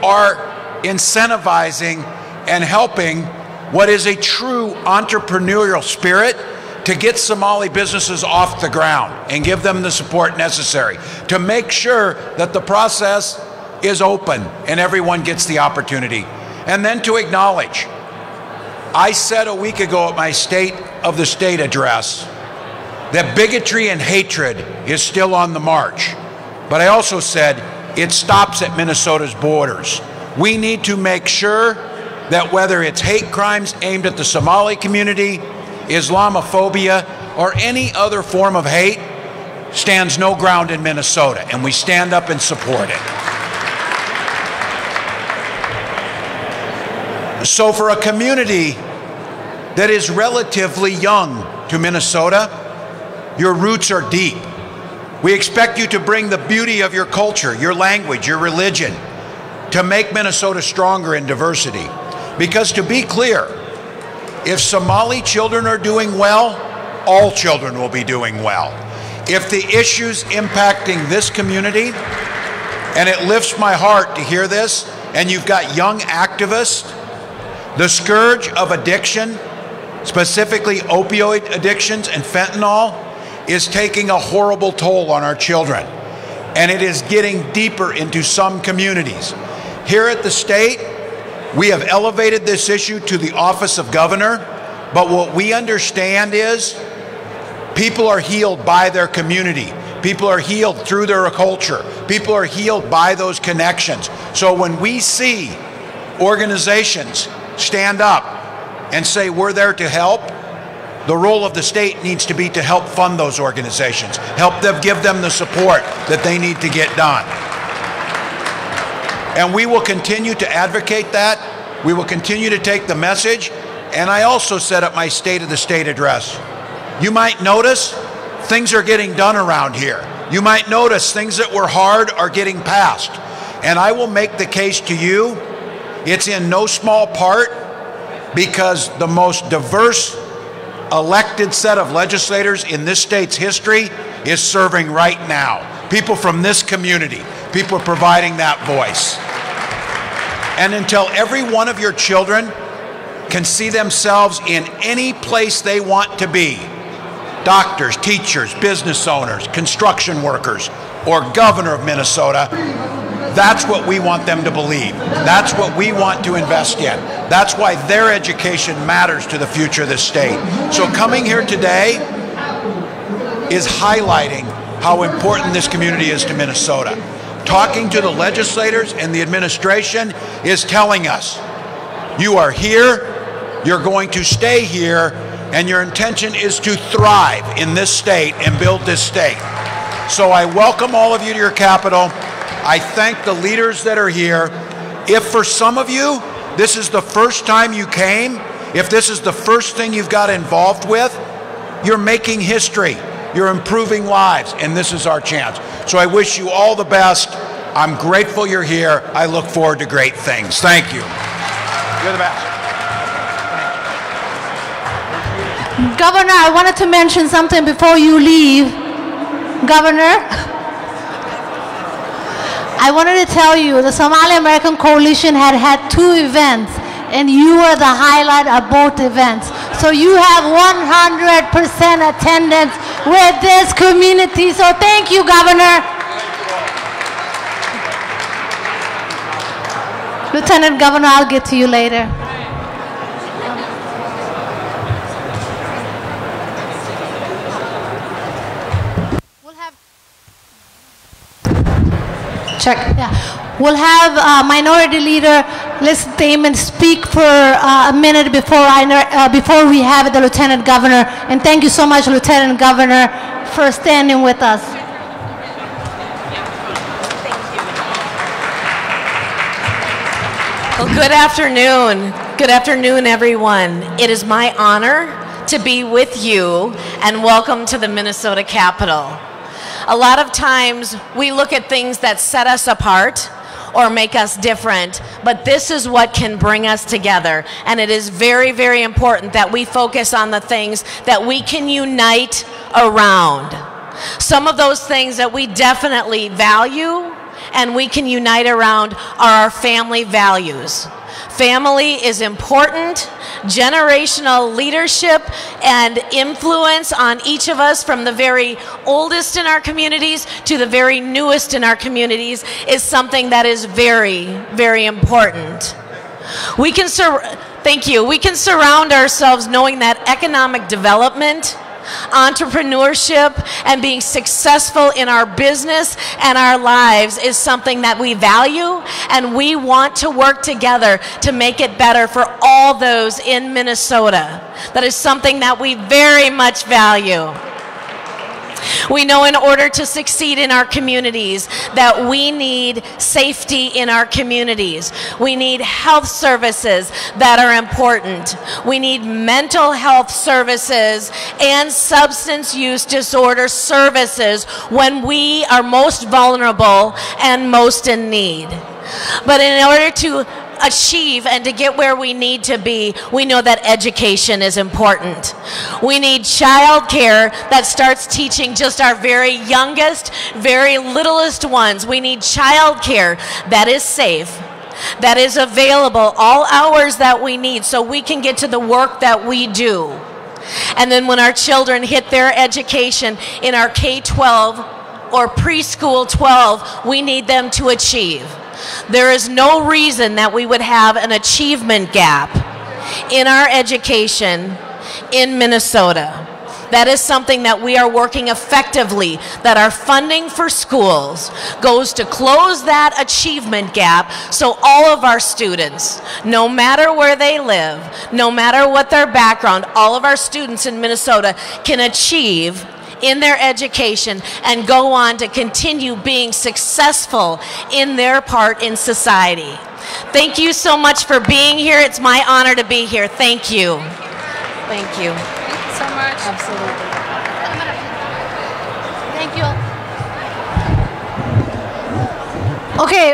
are incentivizing and helping what is a true entrepreneurial spirit to get Somali businesses off the ground and give them the support necessary to make sure that the process is open and everyone gets the opportunity. And then to acknowledge, I said a week ago at my State of the State address that bigotry and hatred is still on the march. But I also said it stops at Minnesota's borders. We need to make sure that whether it's hate crimes aimed at the Somali community, Islamophobia, or any other form of hate, stands no ground in Minnesota, and we stand up and support it. So for a community that is relatively young to Minnesota, your roots are deep. We expect you to bring the beauty of your culture, your language, your religion, to make Minnesota stronger in diversity. Because to be clear, if Somali children are doing well, all children will be doing well. If the issues impacting this community, and it lifts my heart to hear this, and you've got young activists, the scourge of addiction, specifically opioid addictions and fentanyl, is taking a horrible toll on our children. And it is getting deeper into some communities. Here at the state, we have elevated this issue to the office of governor, but what we understand is people are healed by their community. People are healed through their culture. People are healed by those connections. So when we see organizations stand up and say we're there to help, the role of the state needs to be to help fund those organizations, help them, give them the support that they need to get done. And we will continue to advocate that. We will continue to take the message. And I also set up my State of the State address. You might notice things are getting done around here. You might notice things that were hard are getting passed. And I will make the case to you, it's in no small part because the most diverse elected set of legislators in this state's history is serving right now. People from this community, people providing that voice. And until every one of your children can see themselves in any place they want to be, doctors, teachers, business owners, construction workers, or governor of Minnesota, that's what we want them to believe. That's what we want to invest in. That's why their education matters to the future of this state. So coming here today is highlighting how important this community is to Minnesota. Talking to the legislators and the administration is telling us, you are here, you're going to stay here, and your intention is to thrive in this state and build this state. So I welcome all of you to your capital. I thank the leaders that are here. If for some of you, this is the first time you came, if this is the first thing you've got involved with, you're making history. You're improving lives, and this is our chance. So I wish you all the best. I'm grateful you're here. I look forward to great things. Thank you. You're the best. Governor, I wanted to mention something before you leave. Governor, I wanted to tell you the Somali American Coalition had 2 events, and you were the highlight of both events. So you have 100% attendance with this community. So thank you, Governor. Lieutenant Governor, I'll get to you later. Check. Yeah. We'll have Minority Leader Liz Damon speak for a minute before we have the Lieutenant Governor. And thank you so much, Lieutenant Governor, for standing with us. Well, good afternoon. Good afternoon, everyone. It is my honor to be with you, and welcome to the Minnesota Capitol. A lot of times we look at things that set us apart or make us different, but this is what can bring us together. And it is very, very important that we focus on the things that we can unite around. Some of those things that we definitely value and we can unite around are our family values. Family is important. Generational leadership and influence on each of us, from the very oldest in our communities to the very newest in our communities, is something that is very, very important. We can surround ourselves knowing that economic development, entrepreneurship, and being successful in our business and our lives is something that we value, and we want to work together to make it better for all those in Minnesota. That is something that we very much value. We know in order to succeed in our communities that we need safety in our communities. We need health services that are important. We need mental health services and substance use disorder services when we are most vulnerable and most in need. But in order to achieve and to get where we need to be, we know that education is important. We need childcare that starts teaching just our very youngest, very littlest ones. We need childcare that is safe, that is available all hours that we need so we can get to the work that we do. And then when our children hit their education in our K-12 or preschool 12, we need them to achieve. There is no reason that we would have an achievement gap in our education in Minnesota. That is something that we are working effectively, that our funding for schools goes to close that achievement gap so all of our students, no matter where they live, no matter what their background, all of our students in Minnesota can achieve in their education and go on to continue being successful in their part in society. Thank you so much for being here. It's my honor to be here. Thank you. Thank you. Thank you so much. Absolutely. Thank you. Okay,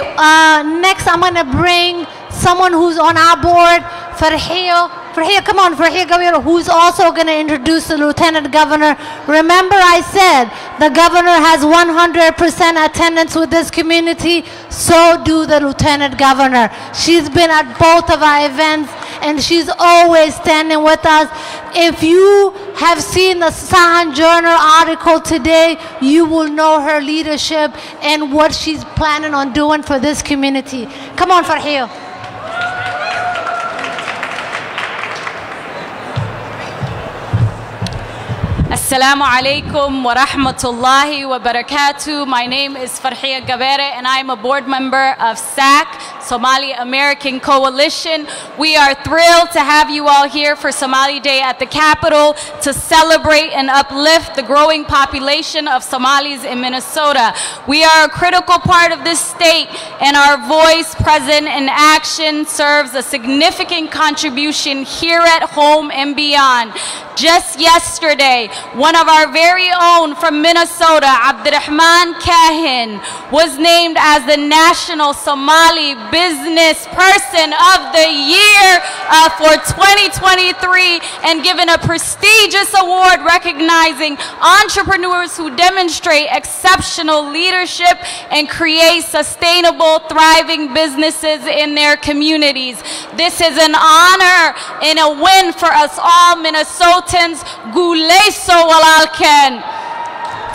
next I'm going to bring someone who's on our board, Farhiya. Farhiya, come on, Farhiya Gawir, who's also going to introduce the Lieutenant Governor. Remember I said the Governor has 100% attendance with this community, so do the Lieutenant Governor. She's been at both of our events and she's always standing with us. If you have seen the Sahan Journal article today, you will know her leadership and what she's planning on doing for this community. Come on, Farhiya. Assalamu alaikum wa rahmatullahi wa barakatuh. My name is Farhiya Gabere and I'm a board member of SAC, Somali American Coalition. We are thrilled to have you all here for Somali Day at the Capitol to celebrate and uplift the growing population of Somalis in Minnesota. We are a critical part of this state and our voice, present, and action serves a significant contribution here at home and beyond. Just yesterday, one of our very own from Minnesota, Abdirahman Kahin, was named as the National Somali Business Person of the Year for 2023 and given a prestigious award recognizing entrepreneurs who demonstrate exceptional leadership and create sustainable, thriving businesses in their communities. This is an honor and a win for us all Minnesotans. Guleso walalken.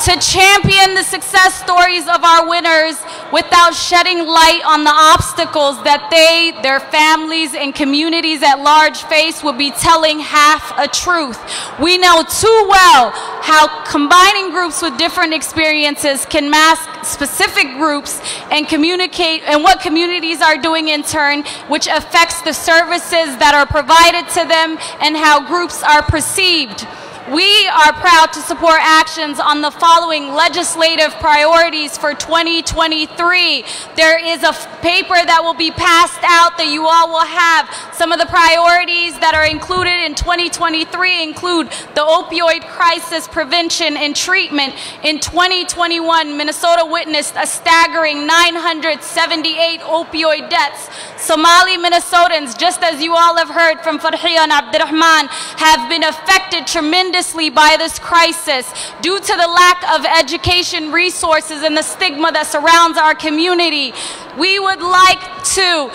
To champion the success stories of our winners without shedding light on the obstacles that they, their families, and communities at large face would be telling half a truth. We know too well how combining groups with different experiences can mask specific groups and communicate and what communities are doing in turn, which affects the services that are provided to them and how groups are perceived. We are proud to support actions on the following legislative priorities for 2023. There is a paper that will be passed out that you all will have. Some of the priorities that are included in 2023 include the opioid crisis prevention and treatment. In 2021, Minnesota witnessed a staggering 978 opioid deaths. Somali Minnesotans, just as you all have heard from Farhiya and Abdirahman, have been affected tremendously by this crisis due to the lack of education resources and the stigma that surrounds our community. We would like to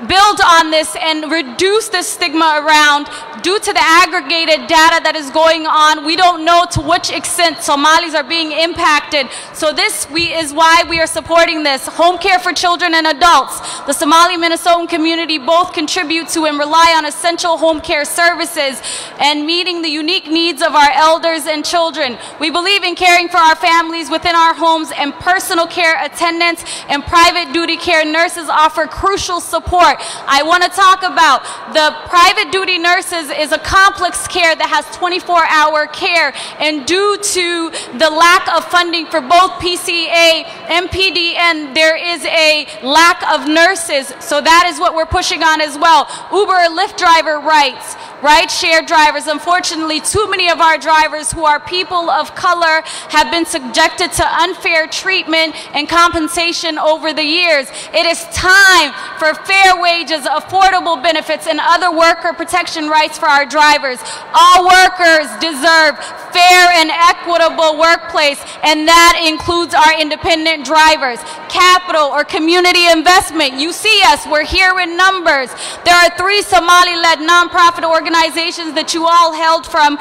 build on this and reduce the stigma around due to the aggregated data that is going on. We don't know to which extent Somalis are being impacted. So this is why we are supporting this. Home care for children and adults. The Somali Minnesotan community both contribute to and rely on essential home care services and meeting the unique needs of our elders and children. We believe in caring for our families within our homes, and personal care attendants and private duty care nurses offer crucial support. I want to talk about the private duty nurses is a complex care that has 24-hour care, and due to the lack of funding for both PCA and PDN, there is a lack of nurses. So that is what we're pushing on as well. Uber Lyft driver rights. rideshare drivers. Unfortunately, too many of our drivers who are people of color have been subjected to unfair treatment and compensation over the years. It is time for fair wages, affordable benefits, and other worker protection rights for our drivers. All workers deserve fair and equitable workplace, and that includes our independent drivers. Capital or community investment. You see us, we're here in numbers. There are 3 Somali-led nonprofit organizations that you all heard from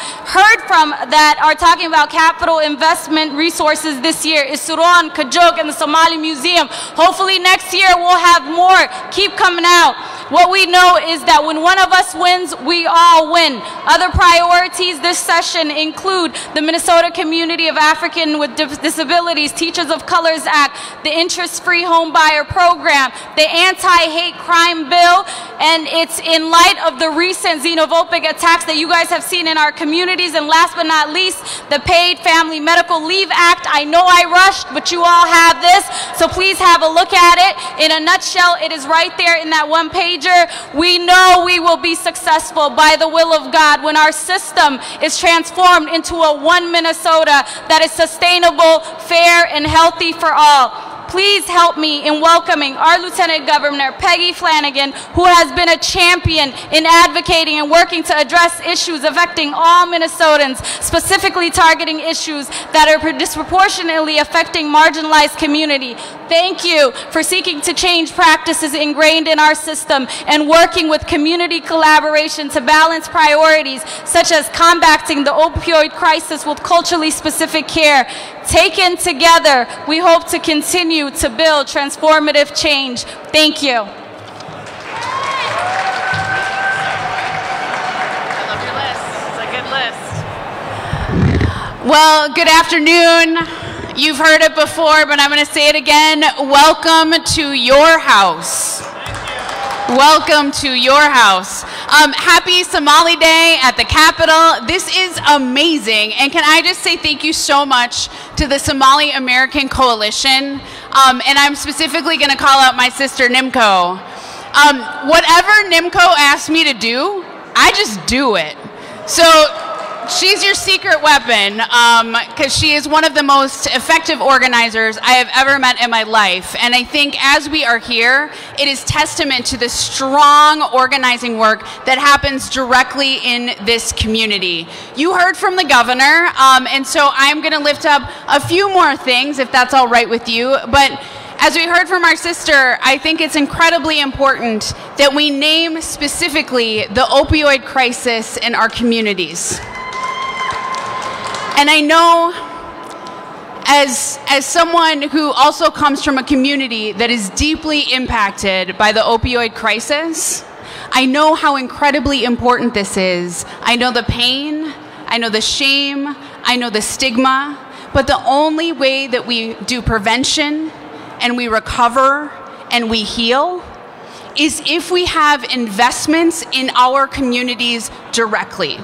that are talking about capital investment resources this year. Isuron, Kajok, and the Somali Museum. Hopefully next year we'll have more. Keep coming out. What we know is that when one of us wins, we all win. Other priorities this session include the Minnesota Community of African with Disabilities Teachers of Colors Act, the Interest-Free Home Buyer Program, the Anti-Hate Crime Bill, and it's in light of the recent xenophobic attacks that you guys have seen in our communities, and last but not least, the Paid Family Medical Leave Act. I know I rushed, but you all have this, so please have a look at it. In a nutshell, it is right there in that one pager. We know we will be successful by the will of God when our system is transformed into a one Minnesota that is sustainable, fair, and healthy for all. Please help me in welcoming our Lieutenant Governor, Peggy Flanagan, who has been a champion in advocating and working to address issues affecting all Minnesotans, specifically targeting issues that are disproportionately affecting marginalized community. Thank you for seeking to change practices ingrained in our system and working with community collaboration to balance priorities such as combating the opioid crisis with culturally specific care. Taken together, we hope to continue to build transformative change. Thank you. Well, good afternoon. You've heard it before, but I'm going to say it again. Welcome to your house. Welcome to your house. Happy Somali Day at the Capitol. This is amazing. And can I just say thank you so much to the Somali American Coalition. And I'm specifically going to call out my sister, Nimco. Whatever Nimco asks me to do, I just do it. So she's your secret weapon because she is one of the most effective organizers I have ever met in my life. And I think as we are here, it is testament to the strong organizing work that happens directly in this community. You heard from the governor, and so I'm going to lift up a few more things, if that's all right with you. But as we heard from our sister, I think it's incredibly important that we name specifically the opioid crisis in our communities. And I know, as someone who also comes from a community that is deeply impacted by the opioid crisis, I know how incredibly important this is. I know the pain, I know the shame, I know the stigma, but the only way that we do prevention and we recover and we heal is if we have investments in our communities directly.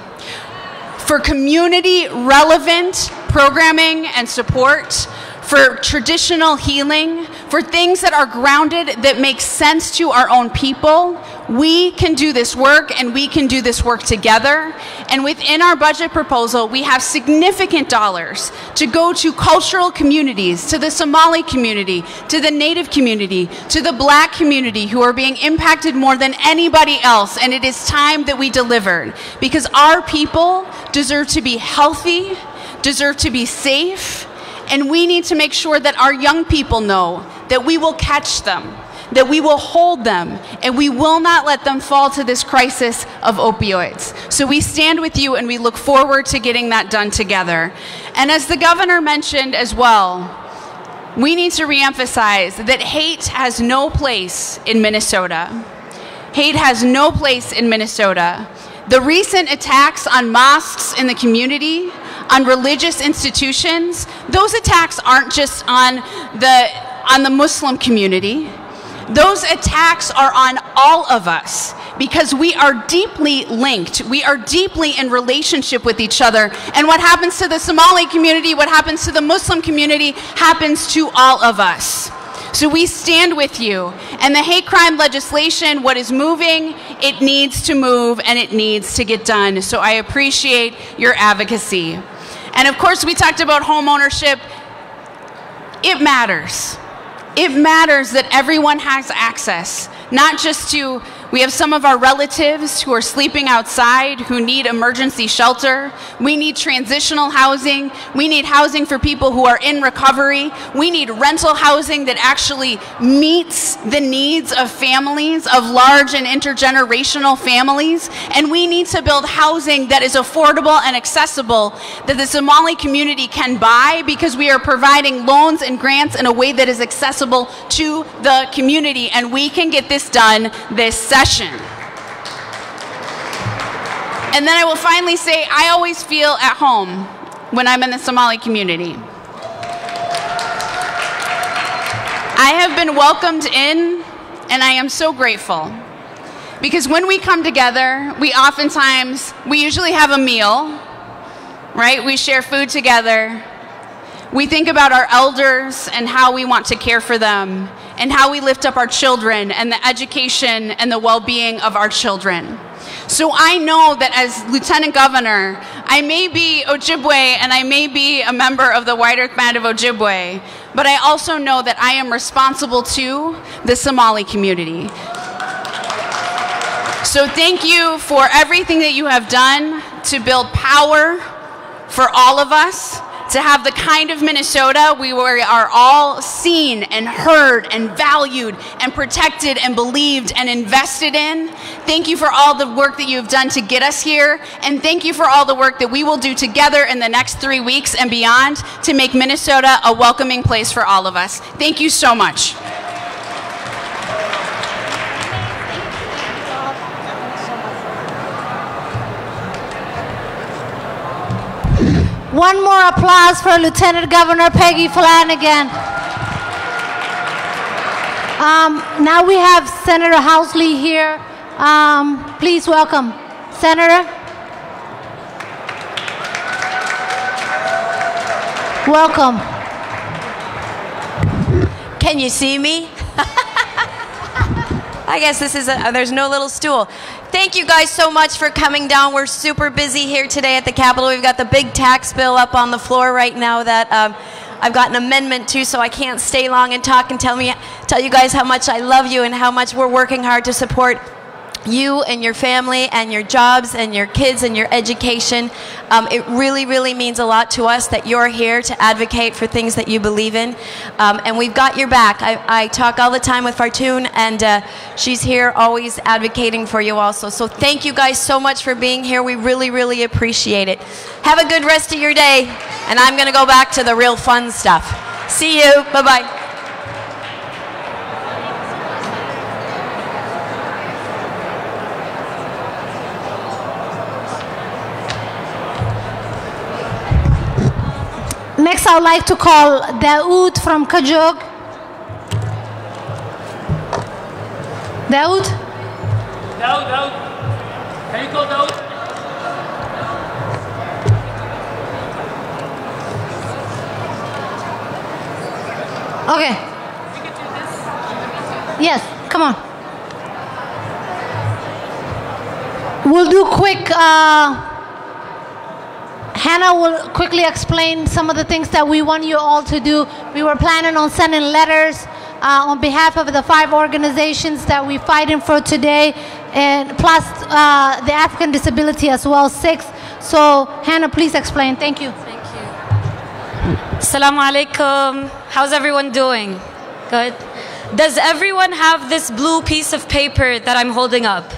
For community relevant programming and support, for traditional healing, for things that are grounded, that make sense to our own people, we can do this work and we can do this work together. And within our budget proposal, we have significant dollars to go to cultural communities, to the Somali community, to the Native community, to the Black community who are being impacted more than anybody else. And it is time that we delivered because our people deserve to be healthy, deserve to be safe, and we need to make sure that our young people know that we will catch them, that we will hold them, and we will not let them fall to this crisis of opioids. So we stand with you and we look forward to getting that done together. And as the governor mentioned as well, we need to reemphasize that hate has no place in Minnesota. Hate has no place in Minnesota. The recent attacks on mosques in the community, on religious institutions, those attacks aren't just on the Muslim community. Those attacks are on all of us because we are deeply linked. We are deeply in relationship with each other. And what happens to the Somali community, what happens to the Muslim community, happens to all of us. So we stand with you. And the hate crime legislation, what is moving, it needs to move and it needs to get done. So I appreciate your advocacy. And of course, we talked about home ownership. It matters. It matters that everyone has access, not just to, we have some of our relatives who are sleeping outside, who need emergency shelter. We need transitional housing. We need housing for people who are in recovery. We need rental housing that actually meets the needs of families, of large and intergenerational families. And we need to build housing that is affordable and accessible, that the Somali community can buy, because we are providing loans and grants in a way that is accessible to the community. And we can get this done this session. And then I will finally say, I always feel at home when I'm in the Somali community. I have been welcomed in, and I am so grateful. Because when we come together, we usually have a meal, right? We share food together. We think about our elders and how we want to care for them, and how we lift up our children and the education and the well-being of our children. So I know that as Lieutenant Governor, I may be Ojibwe and I may be a member of the White Earth Band of Ojibwe, but I also know that I am responsible to the Somali community. So thank you for everything that you have done to build power for all of us, to have the kind of Minnesota where we are all seen and heard and valued and protected and believed and invested in. Thank you for all the work that you have done to get us here, and thank you for all the work that we will do together in the next 3 weeks and beyond to make Minnesota a welcoming place for all of us. Thank you so much. One more applause for Lieutenant Governor Peggy Flanagan. Now we have Senator Housley here. Please welcome. Senator. Welcome. Can you see me? I guess this is there's no little stool. Thank you guys so much for coming down. We're super busy here today at the Capitol. We've got the big tax bill up on the floor right now that I've got an amendment to, so I can't stay long and talk and tell you guys how much I love you and how much we're working hard to support you and your family and your jobs and your kids and your education. It really, really means a lot to us that you're here to advocate for things that you believe in. And we've got your back. I talk all the time with Fartoon, and she's here always advocating for you also. So thank you guys so much for being here. We really, really appreciate it. Have a good rest of your day. And I'm going to go back to the real fun stuff. See you. Bye-bye. Next, I would like to call Daoud from Kajog. Daoud? Daoud. Can you call Daoud? Okay. Yes, come on. We'll do quick. Hannah will quickly explain some of the things that we want you all to do. We were planning on sending letters on behalf of the 5 organizations that we're fighting for today, and plus the African disability as well, 6. So Hannah, please explain. Thank you. Thank you. Assalamu alaikum. How's everyone doing? Good. Does everyone have this blue piece of paper that I'm holding up?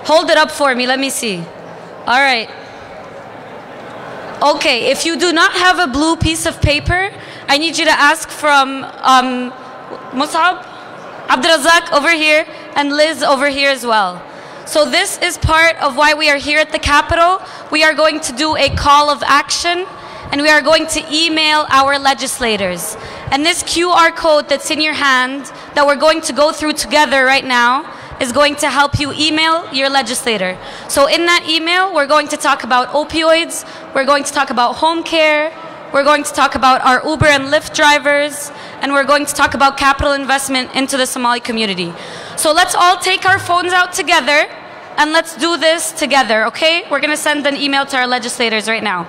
Hold it up for me. Let me see. All right. Okay, if you do not have a blue piece of paper, I need you to ask from Musab, Abdurazak over here, and Liz over here as well. So this is part of why we are here at the Capitol. We are going to do a call of action, and we are going to email our legislators. And this QR code that's in your hand that we're going to go through together right now is going to help you email your legislator. So in that email, we're going to talk about opioids, we're going to talk about home care, we're going to talk about our Uber and Lyft drivers, and we're going to talk about capital investment into the Somali community. So let's all take our phones out together and let's do this together, okay? We're gonna send an email to our legislators right now.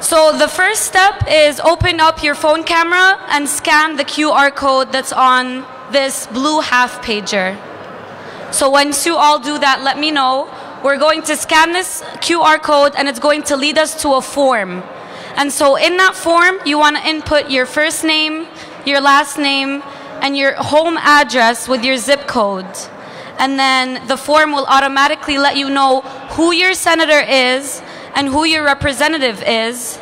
So the first step is open up your phone camera and scan the QR code that's on this blue half pager. So once you all do that, let me know. We're going to scan this QR code and it's going to lead us to a form. And so in that form, you want to input your first name, your last name, and your home address with your zip code. And then the form will automatically let you know who your senator is and who your representative is.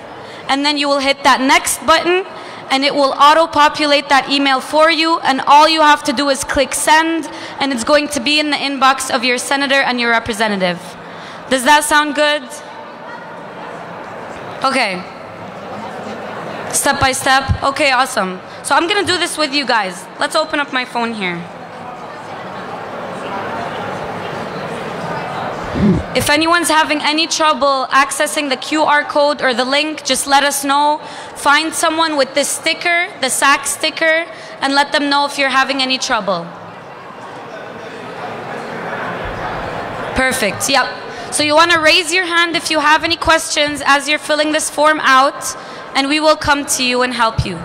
And then you will hit that next button and it will auto-populate that email for you, and all you have to do is click send, and it's going to be in the inbox of your senator and your representative. Does that sound good? Okay. Step by step? Okay, awesome. So I'm gonna do this with you guys. Let's open up my phone here. If anyone's having any trouble accessing the QR code or the link, just let us know. Find someone with this sticker, the SAC sticker, and let them know if you're having any trouble. Perfect, yep. So you want to raise your hand if you have any questions as you're filling this form out, and we will come to you and help you.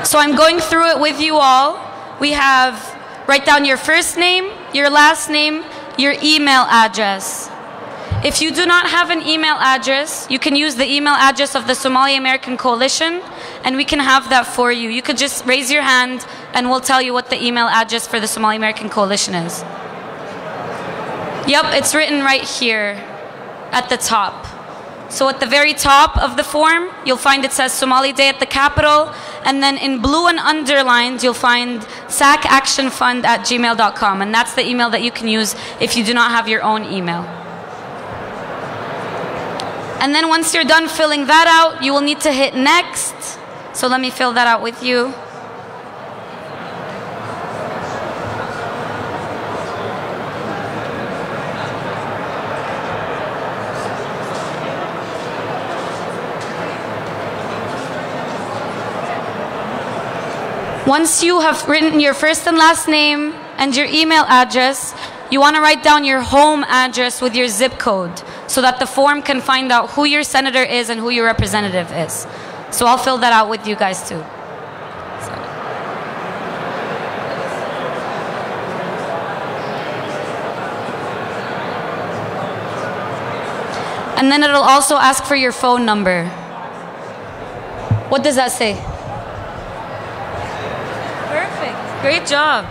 So I'm going through it with you all. We have, write down your first name, your last name, your email address. If you do not have an email address, you can use the email address of the Somali American Coalition, and we can have that for you. You could just raise your hand and we'll tell you what the email address for the Somali American Coalition is. Yep, it's written right here at the top. So at the very top of the form, you'll find it says Somali Day at the Capitol, and then in blue and underlined, you'll find sacactionfund@gmail.com, and that's the email that you can use if you do not have your own email. And then once you're done filling that out, you will need to hit next. So let me fill that out with you. Once you have written your first and last name and your email address, you want to write down your home address with your zip code so that the form can find out who your senator is and who your representative is. So I'll fill that out with you guys too. And then it'll also ask for your phone number. What does that say? Great job.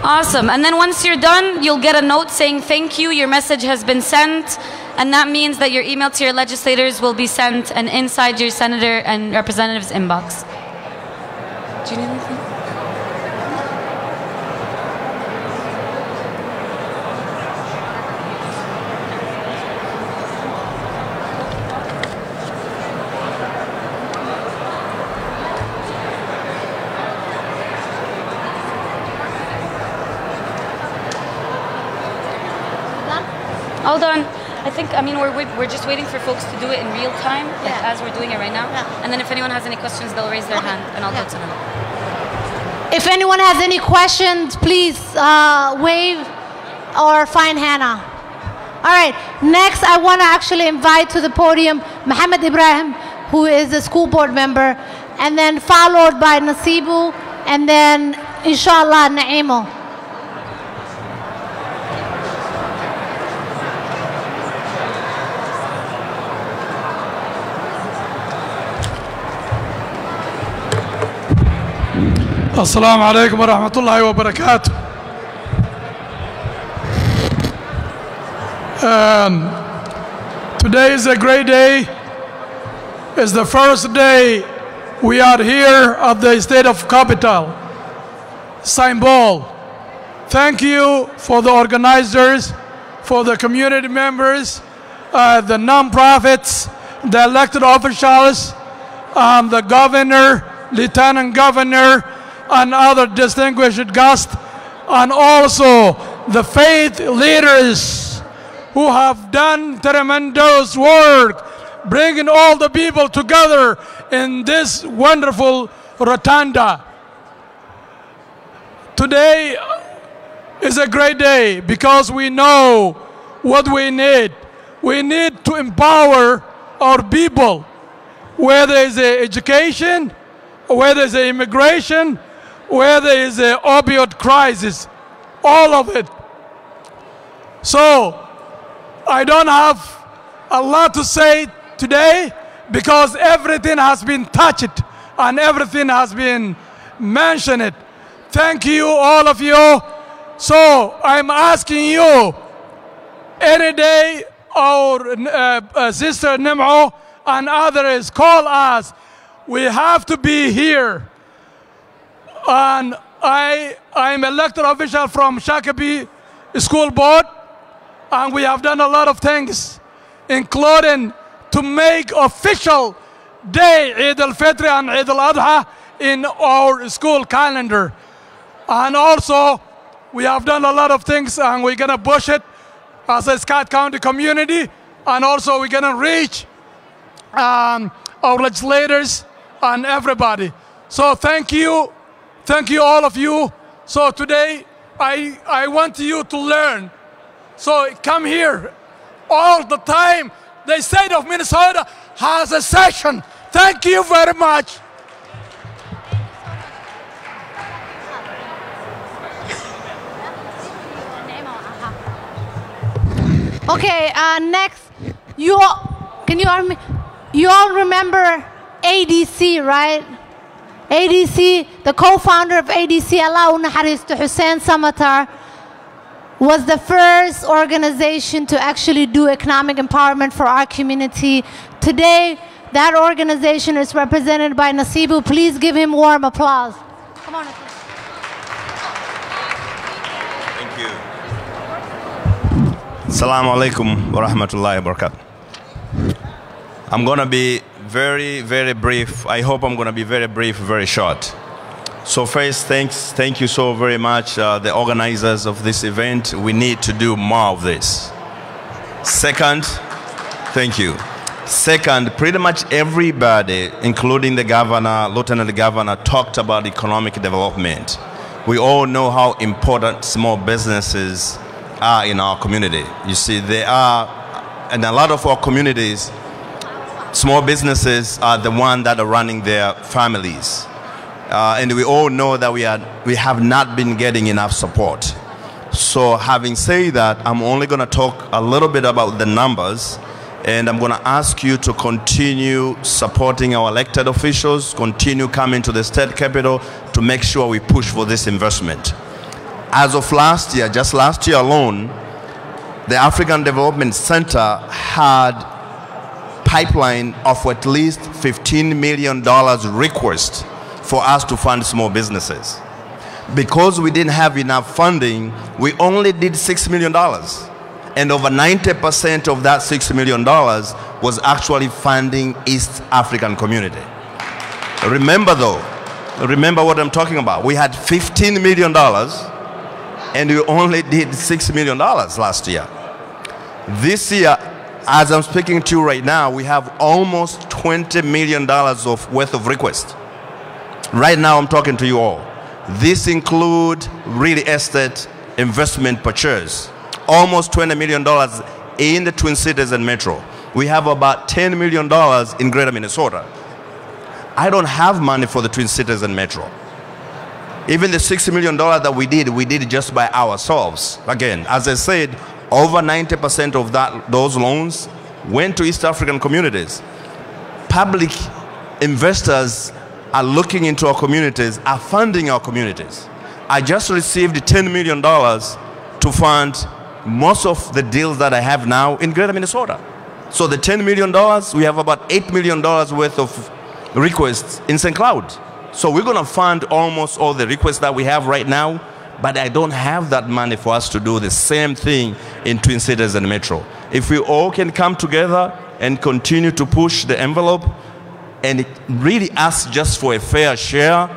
Awesome. And then once you're done, you'll get a note saying thank you, your message has been sent. And that means that your email to your legislators will be sent and inside your senator and representative's inbox. Do you need anything? Hold on. We're just waiting for folks to do it in real time, as we're doing it right now. And then if anyone has any questions, they'll raise their hand, and I'll go to them. If anyone has any questions, please wave or find Hannah. All right. Next, I want to actually invite to the podium Mohammed Ibrahim, who is a school board member, and then followed by Nasibu, and then, inshallah, Naimo. Assalamu alaikum wa rahmatullahi wa barakatuh. Today is a great day. It's the first day we are here at the state of capital, Symbol. Thank you for the organizers, for the community members, the non-profits, the elected officials, the governor, lieutenant governor, and other distinguished guests, and also the faith leaders who have done tremendous work, bringing all the people together in this wonderful rotunda. Today is a great day because we know what we need. We need to empower our people, whether it's education, whether it's immigration, whether it's an opioid crisis, all of it. So I don't have a lot to say today because everything has been touched and everything has been mentioned. Thank you, all of you. So I'm asking you, any day our sister Nim'o and others call us, we have to be here. And I'm elected official from Shakopee School Board, and we have done a lot of things, including to make official day Eid al-Fitr and Eid al-Adha in our school calendar. And also, we have done a lot of things, and we're going to push it as a Scott County community, and also we're going to reach our legislators and everybody. So thank you all of you. So today, I want you to learn. So come here all the time. The state of Minnesota has a session. Thank you very much. Okay, next, you all remember ADC, right? ADC, the co-founder of ADC, Allah Unaharistu Hussein Samatar, was the first organization to actually do economic empowerment for our community. Today, that organization is represented by Nasibu. Please give him warm applause. Come on, Nasibu. Thank you. Assalamu alaikum wa rahmatullahi wa barakatuh. I'm going to be very, very brief. I hope I'm going to be very brief, very short. So first, thank you so very much, the organizers of this event. We need to do more of this. Second, thank you. Second, pretty much everybody, including the governor, lieutenant governor, talked about economic development. We all know how important small businesses are in our community. You see, they are, in a lot of our communities, small businesses are the ones that are running their families. And we all know that we have not been getting enough support. So having said that, I'm only going to talk a little bit about the numbers, and I'm going to ask you to continue supporting our elected officials, continue coming to the state capitol to make sure we push for this investment. As of last year, just last year alone, the African Development Center had pipeline of at least $15 million request for us to fund small businesses. Because we didn't have enough funding, we only did $6 million. And over 90% of that $6 million was actually funding East African community. Remember though, remember what I'm talking about. We had $15 million and we only did $6 million last year. This year, as I'm speaking to you right now, we have almost $20 million worth of requests. Right now, I'm talking to you all. This includes real estate investment purchase. Almost $20 million in the Twin Cities and Metro. We have about $10 million in Greater Minnesota. I don't have money for the Twin Cities and Metro. Even the $60 million that we did it just by ourselves. Again, as I said, over 90% of those loans went to East African communities. Public investors are looking into our communities, are funding our communities. I just received $10 million to fund most of the deals that I have now in Greater Minnesota. So the $10 million, we have about $8 million worth of requests in St. Cloud. So we're going to fund almost all the requests that we have right now, but I don't have that money for us to do the same thing in Twin Cities and Metro. If we all can come together and continue to push the envelope and really ask just for a fair share,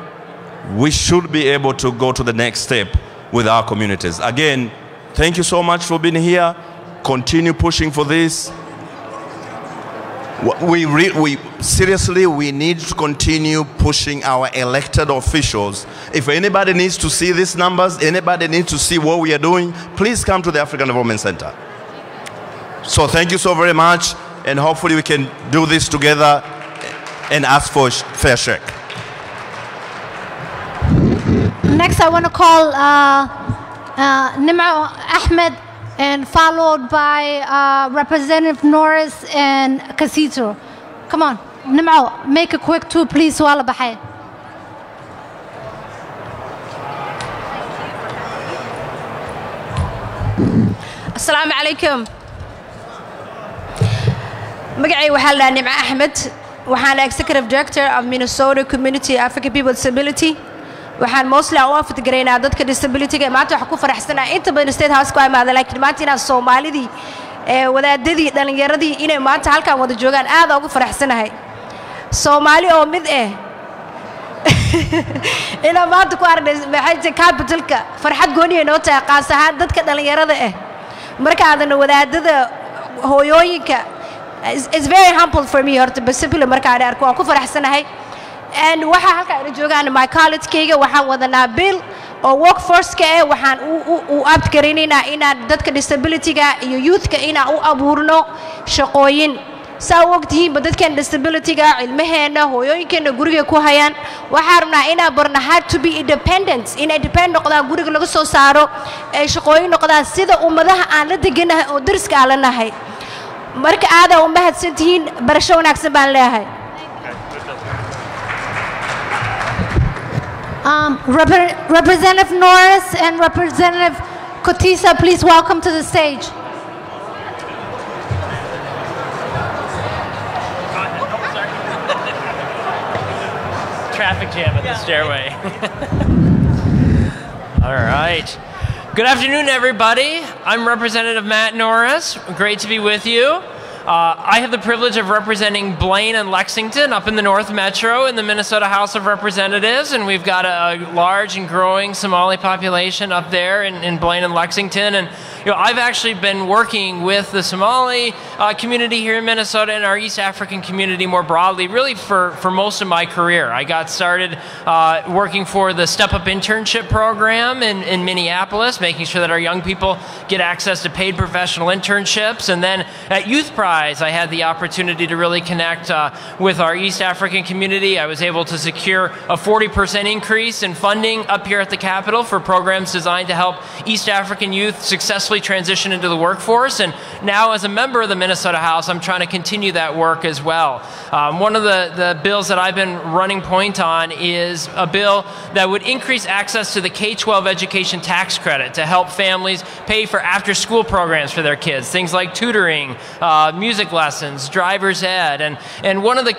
we should be able to go to the next step with our communities. Again, thank you so much for being here. Continue pushing for this. Seriously, we need to continue pushing our elected officials. If anybody needs to see these numbers, anybody needs to see what we are doing, please come to the African Development Center. So thank you so very much, and hopefully we can do this together and ask for a fair shake. Next, I want to call Nim'o Ahmed, and followed by Representative Norris and Casito. Come on, Nim'o, make a quick two, please. Wala bahay. Assalamu alaikum. Magacay waxaa la Nim'o Ahmed. Waxaan Executive Director of Minnesota Community African People with Disability. waxaan mostly u afadgaraynaa dadka disability-ga maanta waxa ku faraxsanahay inta badan state house ku imaada laakiin maanta inaan Soomaalidii wadaadadii dhalinyaradii inay maanta halkaan wada joogaan aad ugu faraxsanahay Soomaali oo mid ina maanta ku arday maxay capital-ka farxad gooni ah noo tahay qaas ahaan dadka dhalinyarada marka aadana wadaadada hooyooyinka is very humble for me horta basically marka aan arko waan ku faraxsanahay and waxa halka ay joogaan my colleague-kayga waxaan wadanaa bill oo workforce-ka waxaan u upgrade-inaynaa inaan dadka disability-ga iyo youth-ka inaan u abuurno shaqooyin saa waqtigiiba dadkan disability-ga ilmaheena hooyooyinkeena guriga ku hayaan waxaan rabnaa inaan barno how to be independent inay depend noqdaan guriga laga soo saaro ay shaqooyin noqdaan sida ummadaha aan la deganahay oo dariska aan la nahay marka aad u mahadsantihiin barasho wanaagsan baan leeyahay Representative Norris and Representative Kotisa, please welcome to the stage. Traffic jam at the stairway. All right. Good afternoon, everybody. I'm Representative Matt Norris. Great to be with you. I have the privilege of representing Blaine and Lexington up in the North Metro in the Minnesota House of Representatives, and we've got a large and growing Somali population up there in Blaine and Lexington. And I've actually been working with the Somali community here in Minnesota and our East African community more broadly, really for most of my career. I got started working for the Step Up Internship Program in Minneapolis, making sure that our young people get access to paid professional internships, and then at Youth Pride, I had the opportunity to really connect with our East African community. I was able to secure a 40% increase in funding up here at the Capitol for programs designed to help East African youth successfully transition into the workforce. And now as a member of the Minnesota House, I'm trying to continue that work as well. One of the bills that I've been running point on is a bill that would increase access to the K-12 education tax credit to help families pay for after-school programs for their kids, things like tutoring, music lessons, driver's ed, and one of the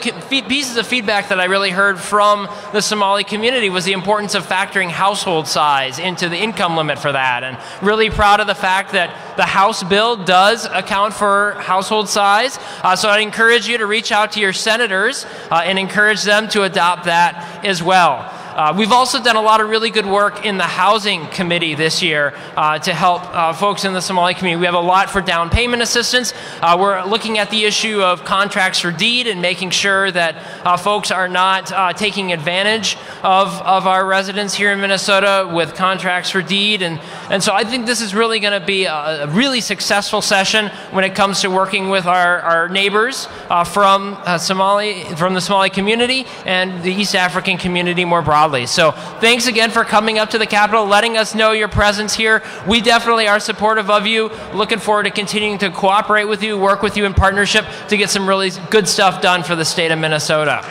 pieces of feedback that I really heard from the Somali community was the importance of factoring household size into the income limit for that, and really proud of the fact that the House bill does account for household size. So I'd encourage you to reach out to your senators and encourage them to adopt that as well. We've also done a lot of really good work in the Housing Committee this year to help folks in the Somali community. We have a lot for down payment assistance. We're looking at the issue of contracts for deed and making sure that folks are not taking advantage of our residents here in Minnesota with contracts for deed. And so I think this is really going to be a really successful session when it comes to working with our neighbors from the Somali community and the East African community more broadly. So thanks again for coming up to the Capitol, letting us know your presence here. We definitely are supportive of you. Looking forward to continuing to cooperate with you, work with you in partnership to get some really good stuff done for the state of Minnesota.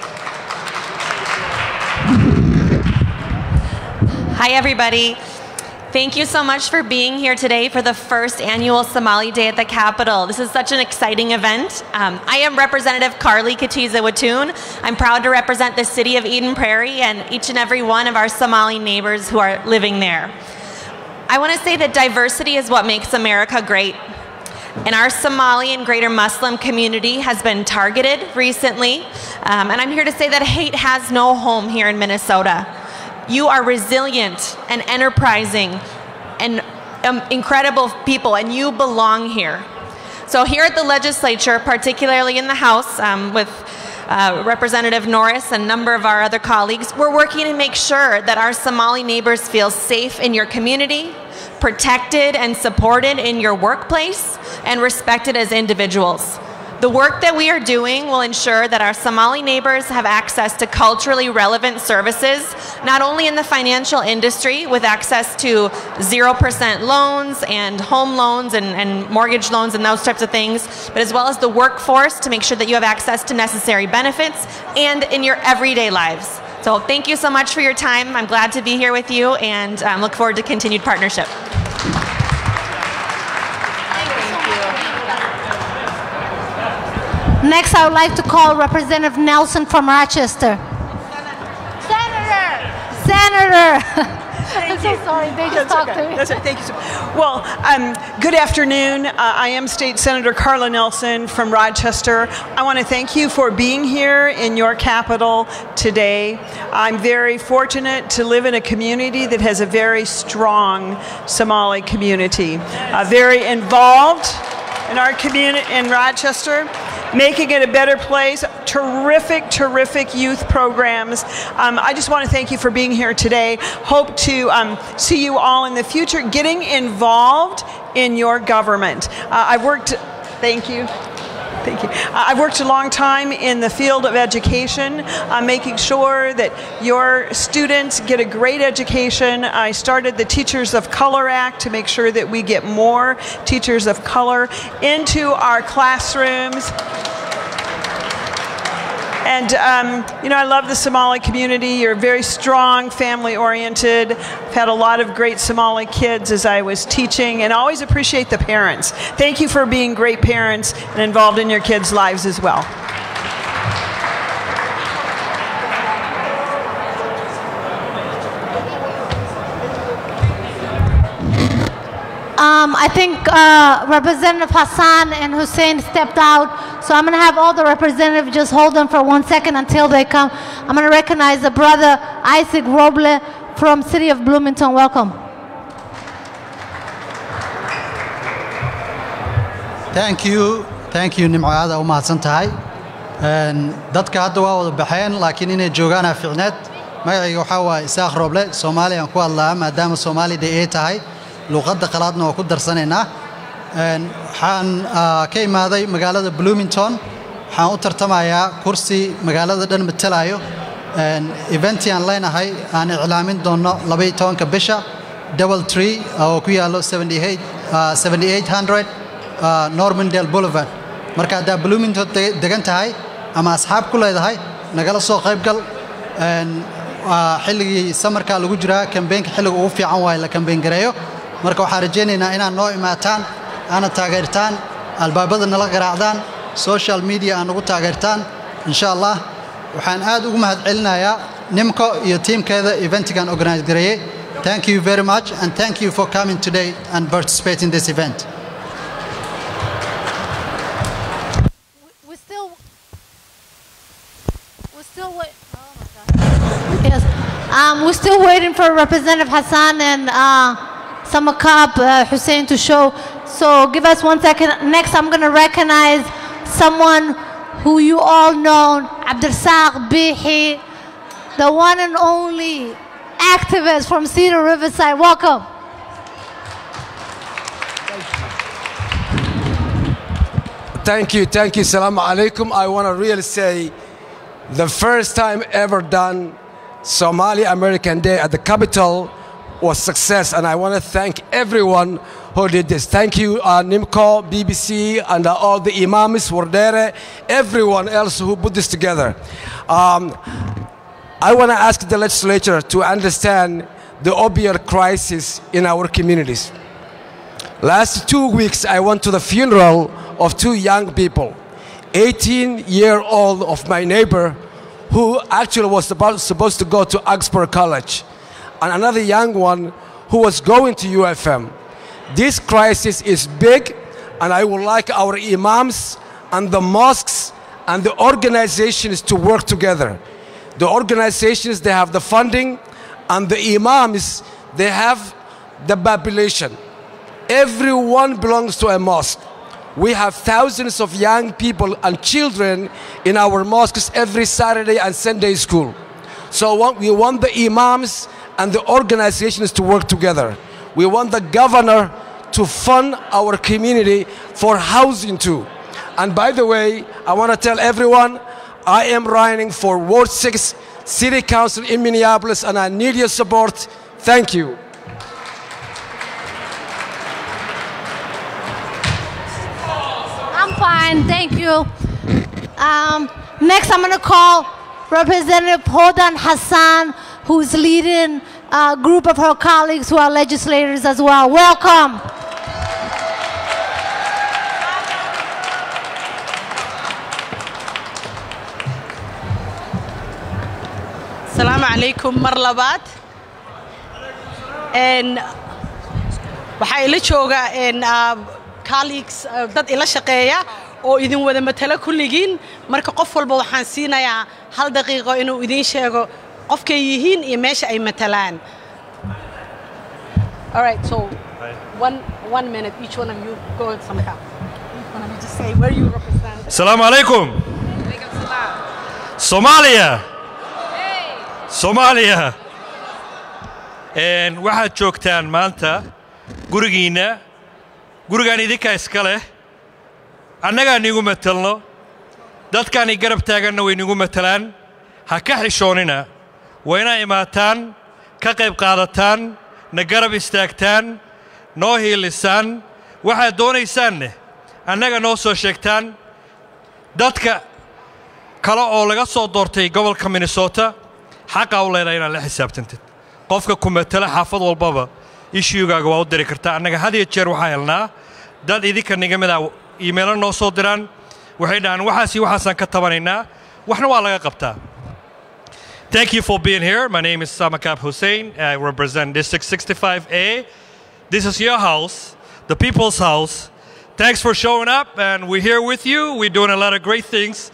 Hi, everybody. Thank you so much for being here today for the first annual Somali Day at the Capitol. This is such an exciting event. I am Representative Carly Katiza Watoon. I'm proud to represent the city of Eden Prairie and each and every one of our Somali neighbors who are living there. I want to say that diversity is what makes America great. And our Somali and greater Muslim community has been targeted recently. And I'm here to say that hate has no home here in Minnesota. You are resilient and enterprising and incredible people, and you belong here. So here at the legislature, particularly in the House, with Representative Norris and a number of our other colleagues, we're working to make sure that our Somali neighbors feel safe in your community, protected and supported in your workplace, and respected as individuals. The work that we are doing will ensure that our Somali neighbors have access to culturally relevant services, not only in the financial industry with access to 0% loans and home loans and mortgage loans and those types of things, but as well as the workforce to make sure that you have access to necessary benefits and in your everyday lives. So thank you so much for your time. I'm glad to be here with you and look forward to continued partnership. Next, I would like to call Representative Nelson from Rochester. Senator! I'm so sorry, they just talked to me. That's okay. Thank you so much. Well, good afternoon. I am State Senator Carla Nelson from Rochester. I want to thank you for being here in your capital today. I'm very fortunate to live in a community that has a very strong Somali community, very involved in our community in Rochester, making it a better place, terrific youth programs. I just want to thank you for being here today. Hope to see you all in the future getting involved in your government. Thank you. I've worked a long time in the field of education, making sure that your students get a great education. I started the Teachers of Color Act to make sure that we get more teachers of color into our classrooms. And, I love the Somali community. You're very strong, family-oriented. I've had a lot of great Somali kids as I was teaching, and I always appreciate the parents. Thank you for being great parents and involved in your kids' lives as well. I think Representative Hassan and Hussein stepped out, so I'm going to have all the representatives just hold them for 1 second until they come. I'm going to recognize the brother Isaac Roble from City of Bloomington. Welcome. Thank you, Nimcaada u mahadsan tahay. Dadka hadda waa wada baxeen laakiin inay joogaan aa fiicneed. Magacayga waxaa waaye Isaaq Roble, Soomaali aan ku hadlaa maadaama Soomaali ay tahay. luqadda qalaadna waa ku darsanaynaa waxaan ka imaaday magaalada Bloomington waxaan u tartamayaa kursi magaalada dhan matalayo event aan leenahay aan iclaamin doono 12 bisha Doubletree oo ku yaalo 7800 Normandale Boulevard marka hadda Bloomington degan tahay ama asxaab ku leedahay nagala soo qayb gal xilligii samarka lagu jiraa campaign xilliga ugu fiican waa la campaign gareeyo marka waxaan rajaynaynaa inaan noo imaataan ana taageertaan albaabada nala garaacdaan social media aan ugu taageertaan insha Allah waxaan aad ugu mahadcelinayaa nimco iyo teamkeeda eventigan organize gareeyay thank you very much and thank you for coming today and participating in this event we're still waiting for Representative Hassan and Samakab Hussein to show. So give us 1 second. Next, I'm going to recognize someone who you all know, Abdirsaq Bihi, the one and only activist from Cedar Riverside. Welcome. Thank you. Assalamu alaikum. I want to really say the first time ever done Somali American Day at the Capitol was success, and I want to thank everyone who did this. Thank you, Nimco, BBC, and all the imams were there, everyone else who put this together. I want to ask the legislature to understand the opioid crisis in our communities. Last 2 weeks, I went to the funeral of 2 young people, 18-year-old of my neighbor, who actually was supposed to go to Oxford College, and another young one who was going to UFM. This crisis is big, and I would like our imams and the mosques and the organizations to work together. The organizations, they have the funding, and the imams, they have the population. everyone belongs to a mosque. We have thousands of young people and children in our mosques every Saturday and Sunday school. So we want the imams and the organizations to work together. We want the governor to fund our community for housing too. And by the way, I want to tell everyone, I am running for Ward 6 City Council in Minneapolis, and I need your support. Thank you. I'm fine, thank you. Next, I'm going to call Representative Hodan Hassan, who's leading a group of her colleagues who are legislators as well. Welcome. Assalamu alaikum mar labaad. Waxaa ila jooga colleagues dad ila shaqeeya oo idin wada matala kulligiin, marka qof walba waxaan siinayaa hal daqiiqo inuu idin sheego qofkay yihiin iyo meesha ay matalaan. All right, so one minute, each one of you go ahead, Samaka. Each one of you just say where you represent. Assalamu alaikum. Somalia. Somalia. Waxaad joogtaan maanta gurigiina, gurigaan idinka iska leh, annagaan igu matalno, dadkaan i garab taaganna way igu matalaan, ha ka xishoonina, waa inaa imaataan, ka qayb qaadataan, na garab istaagtaan, noo hiilisaan, waxaad doonaysaanne annaga noo soo sheegtaan. Dadka kale oo laga soo doortay gobolka Minnesota xaqa u leedahay inaad la xisaabtantid. Qofka ku matala xaafad walbaba issue-gaaga waa u diri kartaa. Annaga had iyo jeer waxaan helnaa dad idinka niga mid ah email noo soo diraan, waxay dhahaan waxaasaan ka tabanaynaa, waxna waa laga qabtaa. Thank you for being here. My name is Samakab Hussein. I represent District 65A. This is your house, the people's house. Thanks for showing up, and we're here with you. We're doing a lot of great things,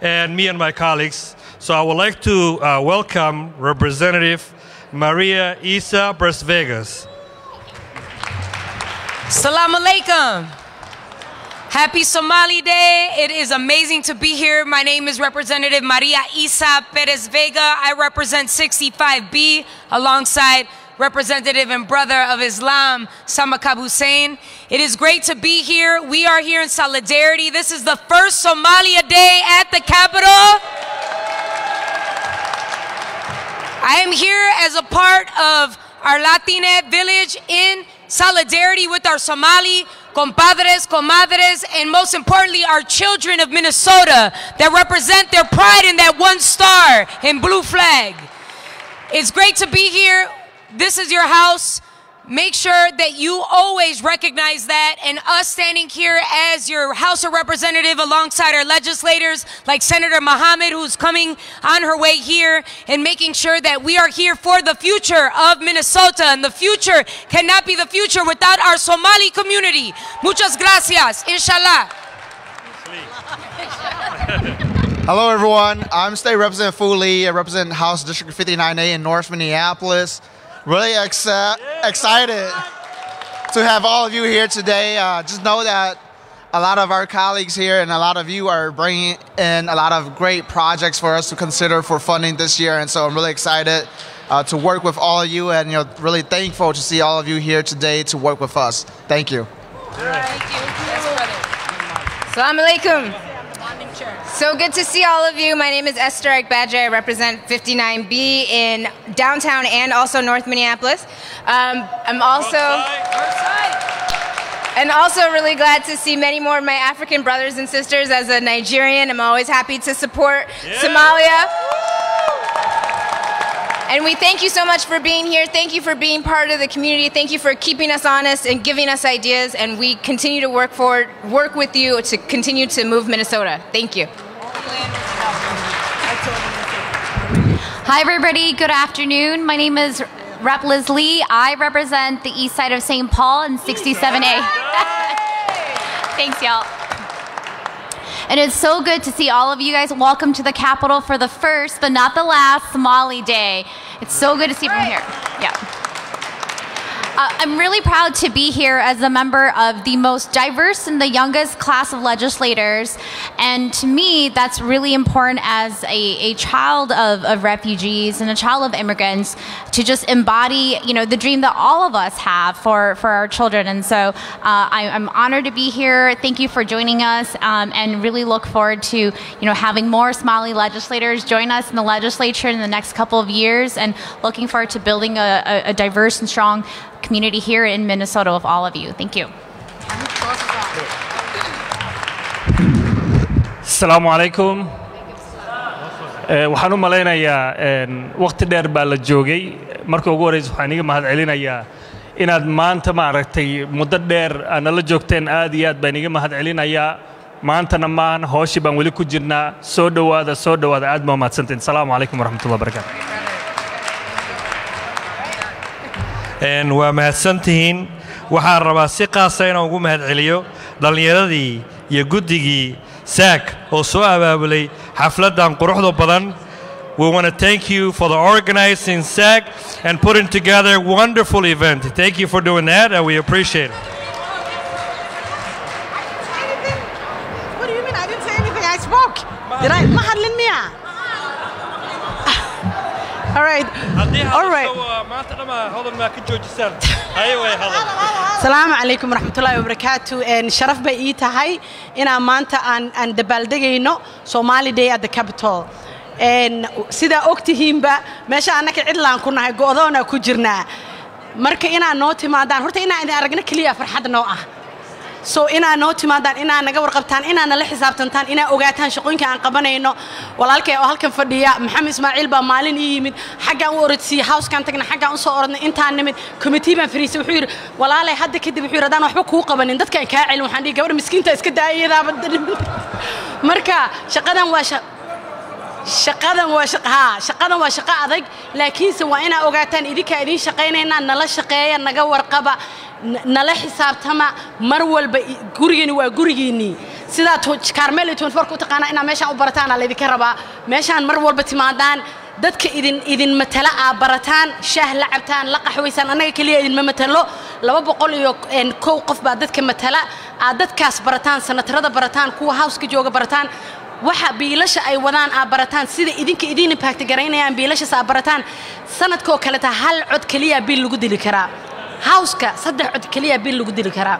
and me and my colleagues. So I would like to welcome Representative Maria Isa Vegas. Assalamu alaikum. Happy Somali Day. It is amazing to be here. My name is Representative Maria Isa Perez Vega. I represent 65B alongside Representative and Brother of Islam, Samakab Hussein. It is great to be here. We are here in solidarity. This is the first Somalia Day at the Capitol. I am here as a part of our Latina village in solidarity with our Somali compadres, comadres, and most importantly, our children of Minnesota that represent their pride in that one star and blue flag. It's great to be here. This is your house. Make sure that you always recognize that, and us standing here as your House of Representative alongside our legislators like Senator Mohammed, who's coming on her way here, and making sure that we are here for the future of Minnesota, and the future cannot be the future without our Somali community. Muchas gracias. Inshallah. Hello everyone, I'm State Representative Fu Lee. I represent House District 59A in North Minneapolis. Really excited to have all of you here today. Just know that a lot of our colleagues here and a lot of you are bringing in a lot of great projects for us to consider for funding this year. And so I'm really excited to work with all of you, and really thankful to see all of you here today to work with us. Thank you. Assalamu alaikum. So good to see all of you. My name is Esther Ekbadje. I represent 59B in downtown and also North Minneapolis. I'm also really glad to see many more of my African brothers and sisters. As a Nigerian, I'm always happy to support Somalia. And we thank you so much for being here. Thank you for being part of the community. Thank you for keeping us honest and giving us ideas. And we continue to work with you to continue to move Minnesota. Thank you. Hi everybody, good afternoon. My name is Rep. Liz Lee. I represent the east side of St. Paul in 67A. Thanks y'all. And it's so good to see all of you guys. Welcome to the Capitol for the first, but not the last, Somali Day. It's so good to see you from here. Yeah. I'm really proud to be here as a member of the most diverse and the youngest class of legislators. And to me, that's really important as a child of refugees and a child of immigrants to just embody, the dream that all of us have for our children. And so I'm honored to be here. Thank you for joining us, and really look forward to, having more Somali legislators join us in the legislature in the next couple of years, and looking forward to building a diverse and strong community here in Minnesota with all of you. Thank you. Assalamu alaikum. Waxaan u malaynayaa waqti dheer baa la joogay markii ugu horreysay waxaan iga mahadcelinayaa inaad maanta maaragtay muddo dheer nala joogteen aad iyo aad baan iga mahadcelinayaa maantana maan hooshii baan weli ku jirnaa soo dhowaada aad ma mahadsantiin. Assalamu alaikum warahmatullahi wabarakatuh. waa mahadsantihiin. waxaan rabaa si qaasa inaan ugu mahadceliyo dhallinyaradii iyo guddigii SAC oo soo abaabulay xafladdan quruxda badan. We want to thank you for the organizing SAC and putting together a wonderful event. Thank you for doing that, and we appreciate it. What do you mean? I didn't say anything. I spoke. Did I? Mahadlin Mia. All right. All right. Assalamu alaikum warahmatullahi wabarakatuh. And sharaf bay ii tahay inaan maanta aan dabaaldegayno Somali Day at the Capitol. And sida ogtihiinba meesha annaka cidlaan ku nahay go'doona ku jirnaa. Marka inaan noo timaadaan horta inaan idin aragna kaliya farxad noo ah. So inaan noo timaadaan inaan naga warqabtaan inaan nala xisaabtantaan inaan ogaataan shaqooyinka aan qabanayno. walaalkay oo halkan fadhiya Maxamed Ismaaciil baa maalin ii yimid xaggan u orodsi house kan tagna xaggan u soo orodnay intaan nimid committee baan fariisay wuxuu yiri walaalay hadda kadib wuxuu yiri hadaan waxba ku qabanin dadka ay ka celin waxaan dhigi gabadha miskiinta iska daayada marka shaqadan waa shaqadan waa shaqo adag laakiinse waa inaa ogaataan idinka idin shaqaynayna nala shaqeeya naga warqaba nala xisaabtama mar walba gurigeeni waa gurigeeni sida Carmel 24 ku taqaana ina meesha u barataan la idinka rabaa meeshaan mar walba timaadaan dadka idin matala barataan shaah la cabtaan la qaxwaysan anaga kaliya idin matalo 200 iyo kow qof baa dadka matala dadkaas barataan sanatarada barataan kuwa house ka jooga barataan waxa biilasha ay wadaan barataan sida idinka idin impact gareynayaan biilasha barataan sanadkoo kale ta hal cod kaliya biil lagu dili karaa house-ka 3 cod kaliya biil lagu dili karaa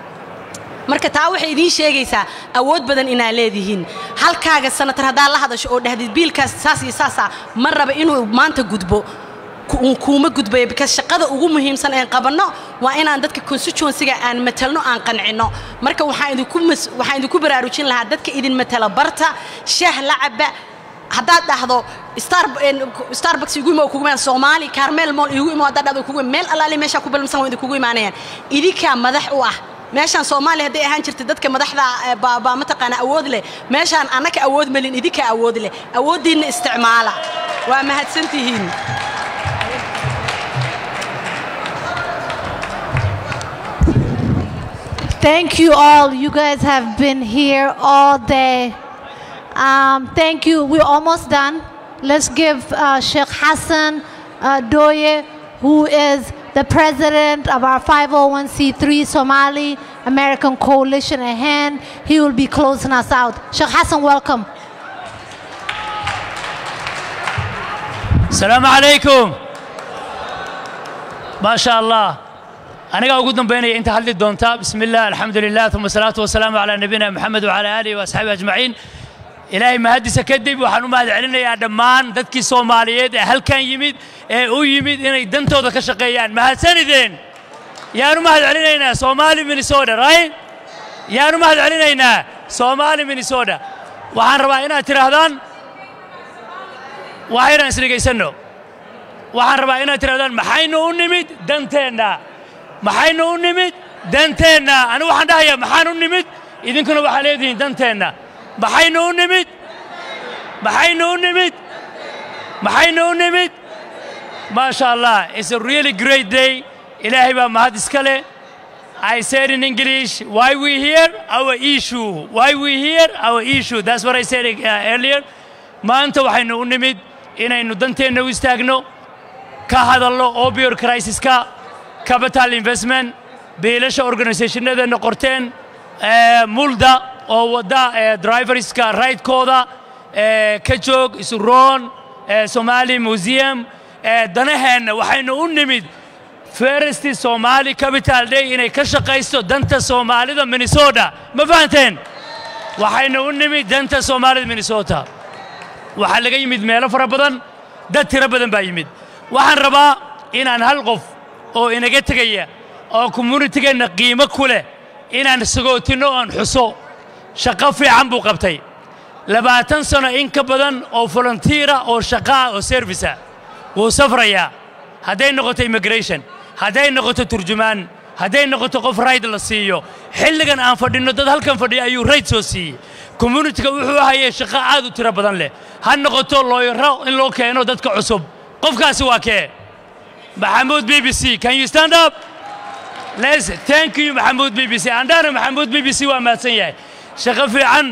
marka taa waxay idin sheegaysaa awood badan inaa leedihiin halkaaga sanatar hadaa la hadasho oo dhahdid biilkaas saas iyo saasa ma raba inuu maanta gudbo kuma gudbay because shaqada ugu muhiimsan ee qabanno waa inaan dadka constituency-ga aan matalno aan qancino marka waxaan idinku baraarujin lahaa dadka idin matala barta shaah lacaba haddaad dhahdo Starbucks igu imaa kugu imaan Somali Carmel Mall igu imaa haddaad dhahdo kugu meel alaali meesha ku balmsan waa idinku imaanayaan idinka madax u ah meeshaan Soomaali haday ahaan jirtay dadka madaxda baa ma taqaan awood leh meeshaan anaka awood malin idinka awood leh awoodiina isticmaala waa mahadsantihiin Thank you all. You guys have been here all day. Thank you. We're almost done. Let's give Sheikh Hassan Doye, who is the president of our 501c3 Somali American Coalition, a hand. He will be closing us out. Sheikh Hassan, welcome. Assalamu alaikum. MashaAllah. أنا أقول لكم بيني أنت حلت دونتا بسم الله الحمد لله ثم الصلاة والسلام على نبينا محمد وعلى آله وأصحابه أجمعين إلهي ما هدي سكدب وحنو ما علينا يا دمان دتك الصوماليين هل كان يمد أو يمد إن يدنتوا ذاك الشقيان ما هالسندين يا نو ما علينا صومالي من سودا راي يا نو ما علينا صومالي من سودا وحن ربعنا ترهدان وحيران سرقي سنو وحن ربعنا ترهدان محينو نمد دنتنا maxaynu u nimid danteena anu waxaan dhahayaa maxaan u nimid idinkuna waxa leedihiin danteena maxaynu u nimid ma sha Allah it's a really great day ilaahay baa mahad iska leh I said in English why we here our issue that's what I said earlier maanta waxaynu u nimid inaynu danteena u istaagno ka hadalno opioid crisis-ka capital investment beelasha organizationadeena qorteen mulda oo wada driverska ride-kooda ka joog isuroon Somali Museum danaheena waxaynu u nimid First Somali Capital Day inay ka shaqaysto danta Soomaalida Minnesota ma fahanteen waxaynu u nimid danta Soomaalida Minnesota waxa laga yimid meelo fara badan dad tiro badan baa yimid waxaan rabaa inaan hal qof oo inaga tagaya oo community-geena qiimo ku leh inaan sagootino aan xuso shaqo fiican buu qabtay 20 sano in ka badan oo volunteer oo shaqo oo service wuu safraya haday noqoto immigration haday noqoto turjumaan haday noqoto qof ride la siiyo xilligan aan fadhino dad halkan fadhiya ayuu ride soo siiyay community-ga wuxuu hayay shaqo aad u tiro badan leh ha noqoto looyaro in loo keeno dadka cusub qofkaasi waa kee Mahmoud BBC can you stand up let's thank you Mahmoud BBC andana Mahmoud BBC waa maadsan yahay shaqo fiican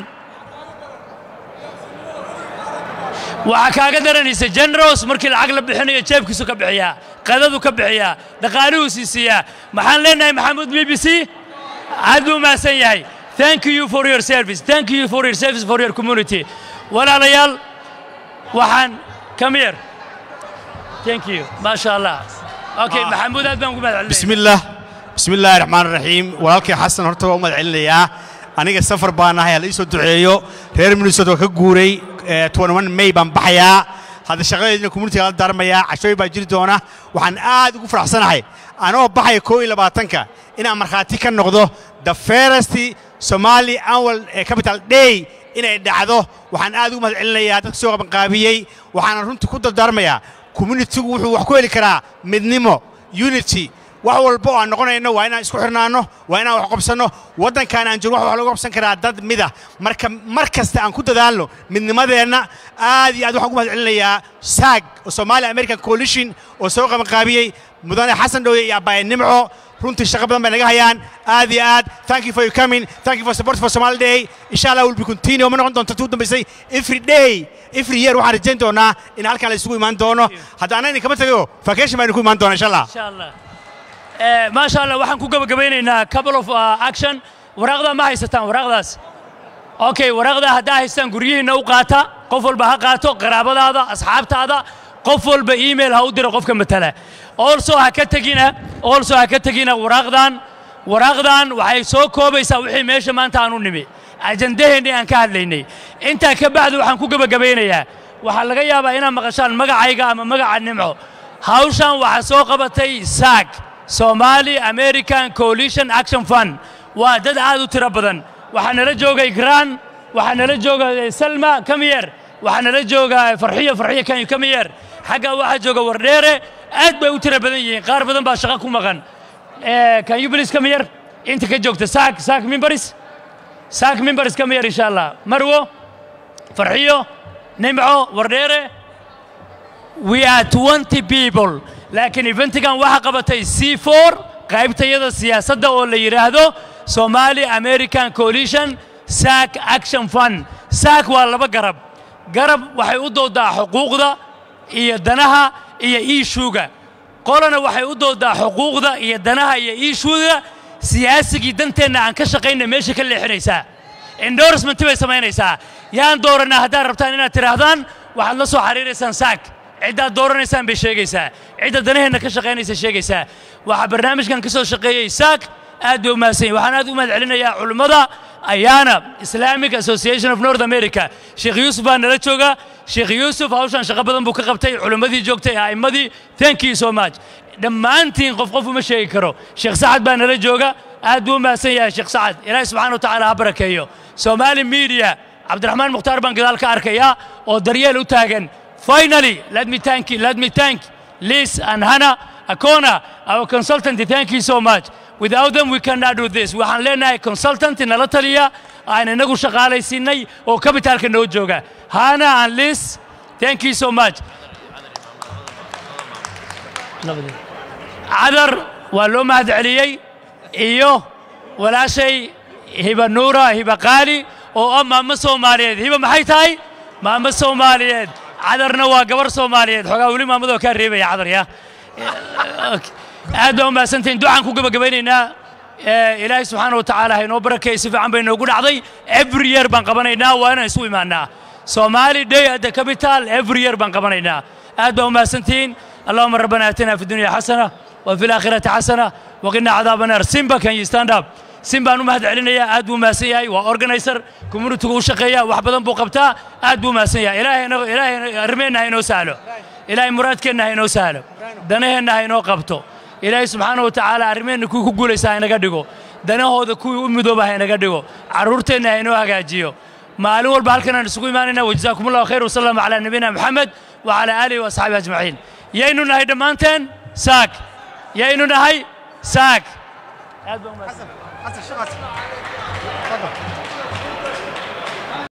waxa kaaga daranaysa generous markii lacag la bixinayo jeebkiisu ka bixiya qadadu ka bixiya dhaqaaluhu siisiya maxaan leenahay Mahmoud BBC aad u maadsan yahay thank you for your service thank you for your service for your community walaalayaal waxaan come here thank you ما شاء الله okay Mahmoud aad baan ku mahadcelinayaa بسم الله الرحمن الرحيم walaalkay xasan horta waa u mahadcelinayaa aniga safar baan ahay la soo duceeyo reer Minnesota ka guuray 21 May baan baxayaa hada shaqadeedna community-ga la darmaya cashooy baa jiri doona waxaan aad ugu faraxsanahay anoo baxay 22ka inaan marxaati ka noqdo the first Somali annual capital day inay dhacdo waxaan aad ugu mahadcelinayaa dadka soo qabanqaabiyay waxaan runtii ku dardaarmayaa community-gu wuxuu wax ku heli karaa midnimo unity wax walba oo aan noqonayno waa inaan isku xirnaano waa inaan wax qabsano wadankan aan jiro wax lagu qabsan karaa dad mida markasta aan ku dadaalno midnimadeena aad iyo aad waxaan ugu mahadcelinayaa SAG oo Somali American Coalition oo soo qabanqaabiyay mudane xasan dhooye iyo abay nimco runtii shaqo badan bay naga hayaan aad iyo aad thank you for your coming thank you for support for Somali Day inshallah will be continue ma noqon doonto tuu dambeysay every year waxaan rajayn doonaa in halkan la isugu imaan doono haddana in kama tago vacation baan ku imaan doonaa inshallah ما شاء الله waxaan ku gabagabeynayna couple of action waraaqda ma haysataan waraaqdaas okay waraaqda hadaa haystaan guriyihiina u qaata qof walba ha qaato qaraabadaada asxaabtaada qof walba email ha u diro qofka matala also ha ka tagina waraaqdan waxay soo koobaysaa wixii meesha maanta aan u nimi ajandaheena aan ka hadlaynay inta ka bacdi waxaan ku gabagabeynayaa waxa laga yaabaa inaan maqashaan magacayga ama magaca nimco hawshan waxa soo qabatay SAG Somali American Coalition Action Fund waa dad aad u tiro badan waxaan la joogay Gran waxaan la joogay Salma Kamiyer waxaan la joogay Farxiya kan Kamiyer xaga waxa jooga Wardheere aad bay u tiro badan yihiin qaar badan baa shaqo ku maqan can you please come here inta ka joogta SAG members come here insha Allah Marwo Farxiyo Nimco Wardheere we are 20 people لكن إيفنتكان واحد قبتي C4 قايبتيدا السياسة ده اللي يراهدو Somali American Coalition SAG Action Fund SAG والله قرب وحيودو دا حقوق ده يدناها يعيشوجا قالنا وحيودو دا حقوق ده يدناها يعيشوجا سياسي جدا تنا عن كشقين ماشي كل حريسة endorsement تبي سمينيسا يان دورنا هدار ربطاننا تراهدان وحنصو حريرسان SAG عدة دورنا إنسان بيشجيسا عدة دنيهنا كشقين يسشجيسا وحبرنامج كان كسر شقي SAG أدو ماسين وحنا أدو ما علينا يا علماء أيانا Islamic Association of North America شيخ يوسف أنا لتشوجا شيخ يوسف هاوشان شغب بدن بوك قبتي علماء دي جوكتي هاي مدي thank you so much لما أنتين قف مش يكرو شيخ سعد بنا لتشوجا أدو ماسين يا شيخ سعد إلهي سبحانه وتعالى هبركيه Somali media عبد الرحمن مختار بن قدال كاركيا أو دريال وتاجن finally let me thank Liz and Hannah Akona our consultant thank you so much without them we cannot do this waxaan leenahay consultant nala taliya aan inagu shaqaalaysiinay oo capitalka noo jooga Hannah and Liz thank you so much cadar waa loo mahad celiyay iyo walaashay hiba nuura hiba qaali oo maama Soomaaliyeed hiba maxay tahay maama Soomaaliyeed cadarna waa gabar Soomaaliyeed xogaa wali maamadoo ka reebay cadar ya aad ma santiin ducaan ku gabagabaynaynaa ilaahay subxaanahu wa tacaala haynoo barakeeyo si fiican bay noogu dhacday every year baan qabanaynaa waa inaan isu imaanaa Somali Day at the capital every year baan qabanaynaa aad ma santiin اللهم ربنا آتنا في الدنيا حسنة وفي الآخرة حسنة وقنا عذاب النار سيمبا can you stand up سيمبا أنو مهد علينا aad buu mahadsan yahay waa organizer community u shaqeeya wax badan buu qabtaa aad buu mahadsan yahay ilaahay armeena haynoo saalo ilaahay muraadkeena haynoo saalo danaheena haynoo qabto ilaahay subxaanahu wa tacaala armeena ku guuleysaa inaga dhigo danahooda kuwii u midooba inaga dhigo caruurteena haynoo hagaajiyo maalin walba halkan aan isugu imaanayna wajazaakumullahu khayr wa sallallahu ala nabiyina Muhammad wa ala alihi wa ashabihi ajma'in yaynu nahay dhamaanteen saak yaynu nahay saak aad baa u mahadsan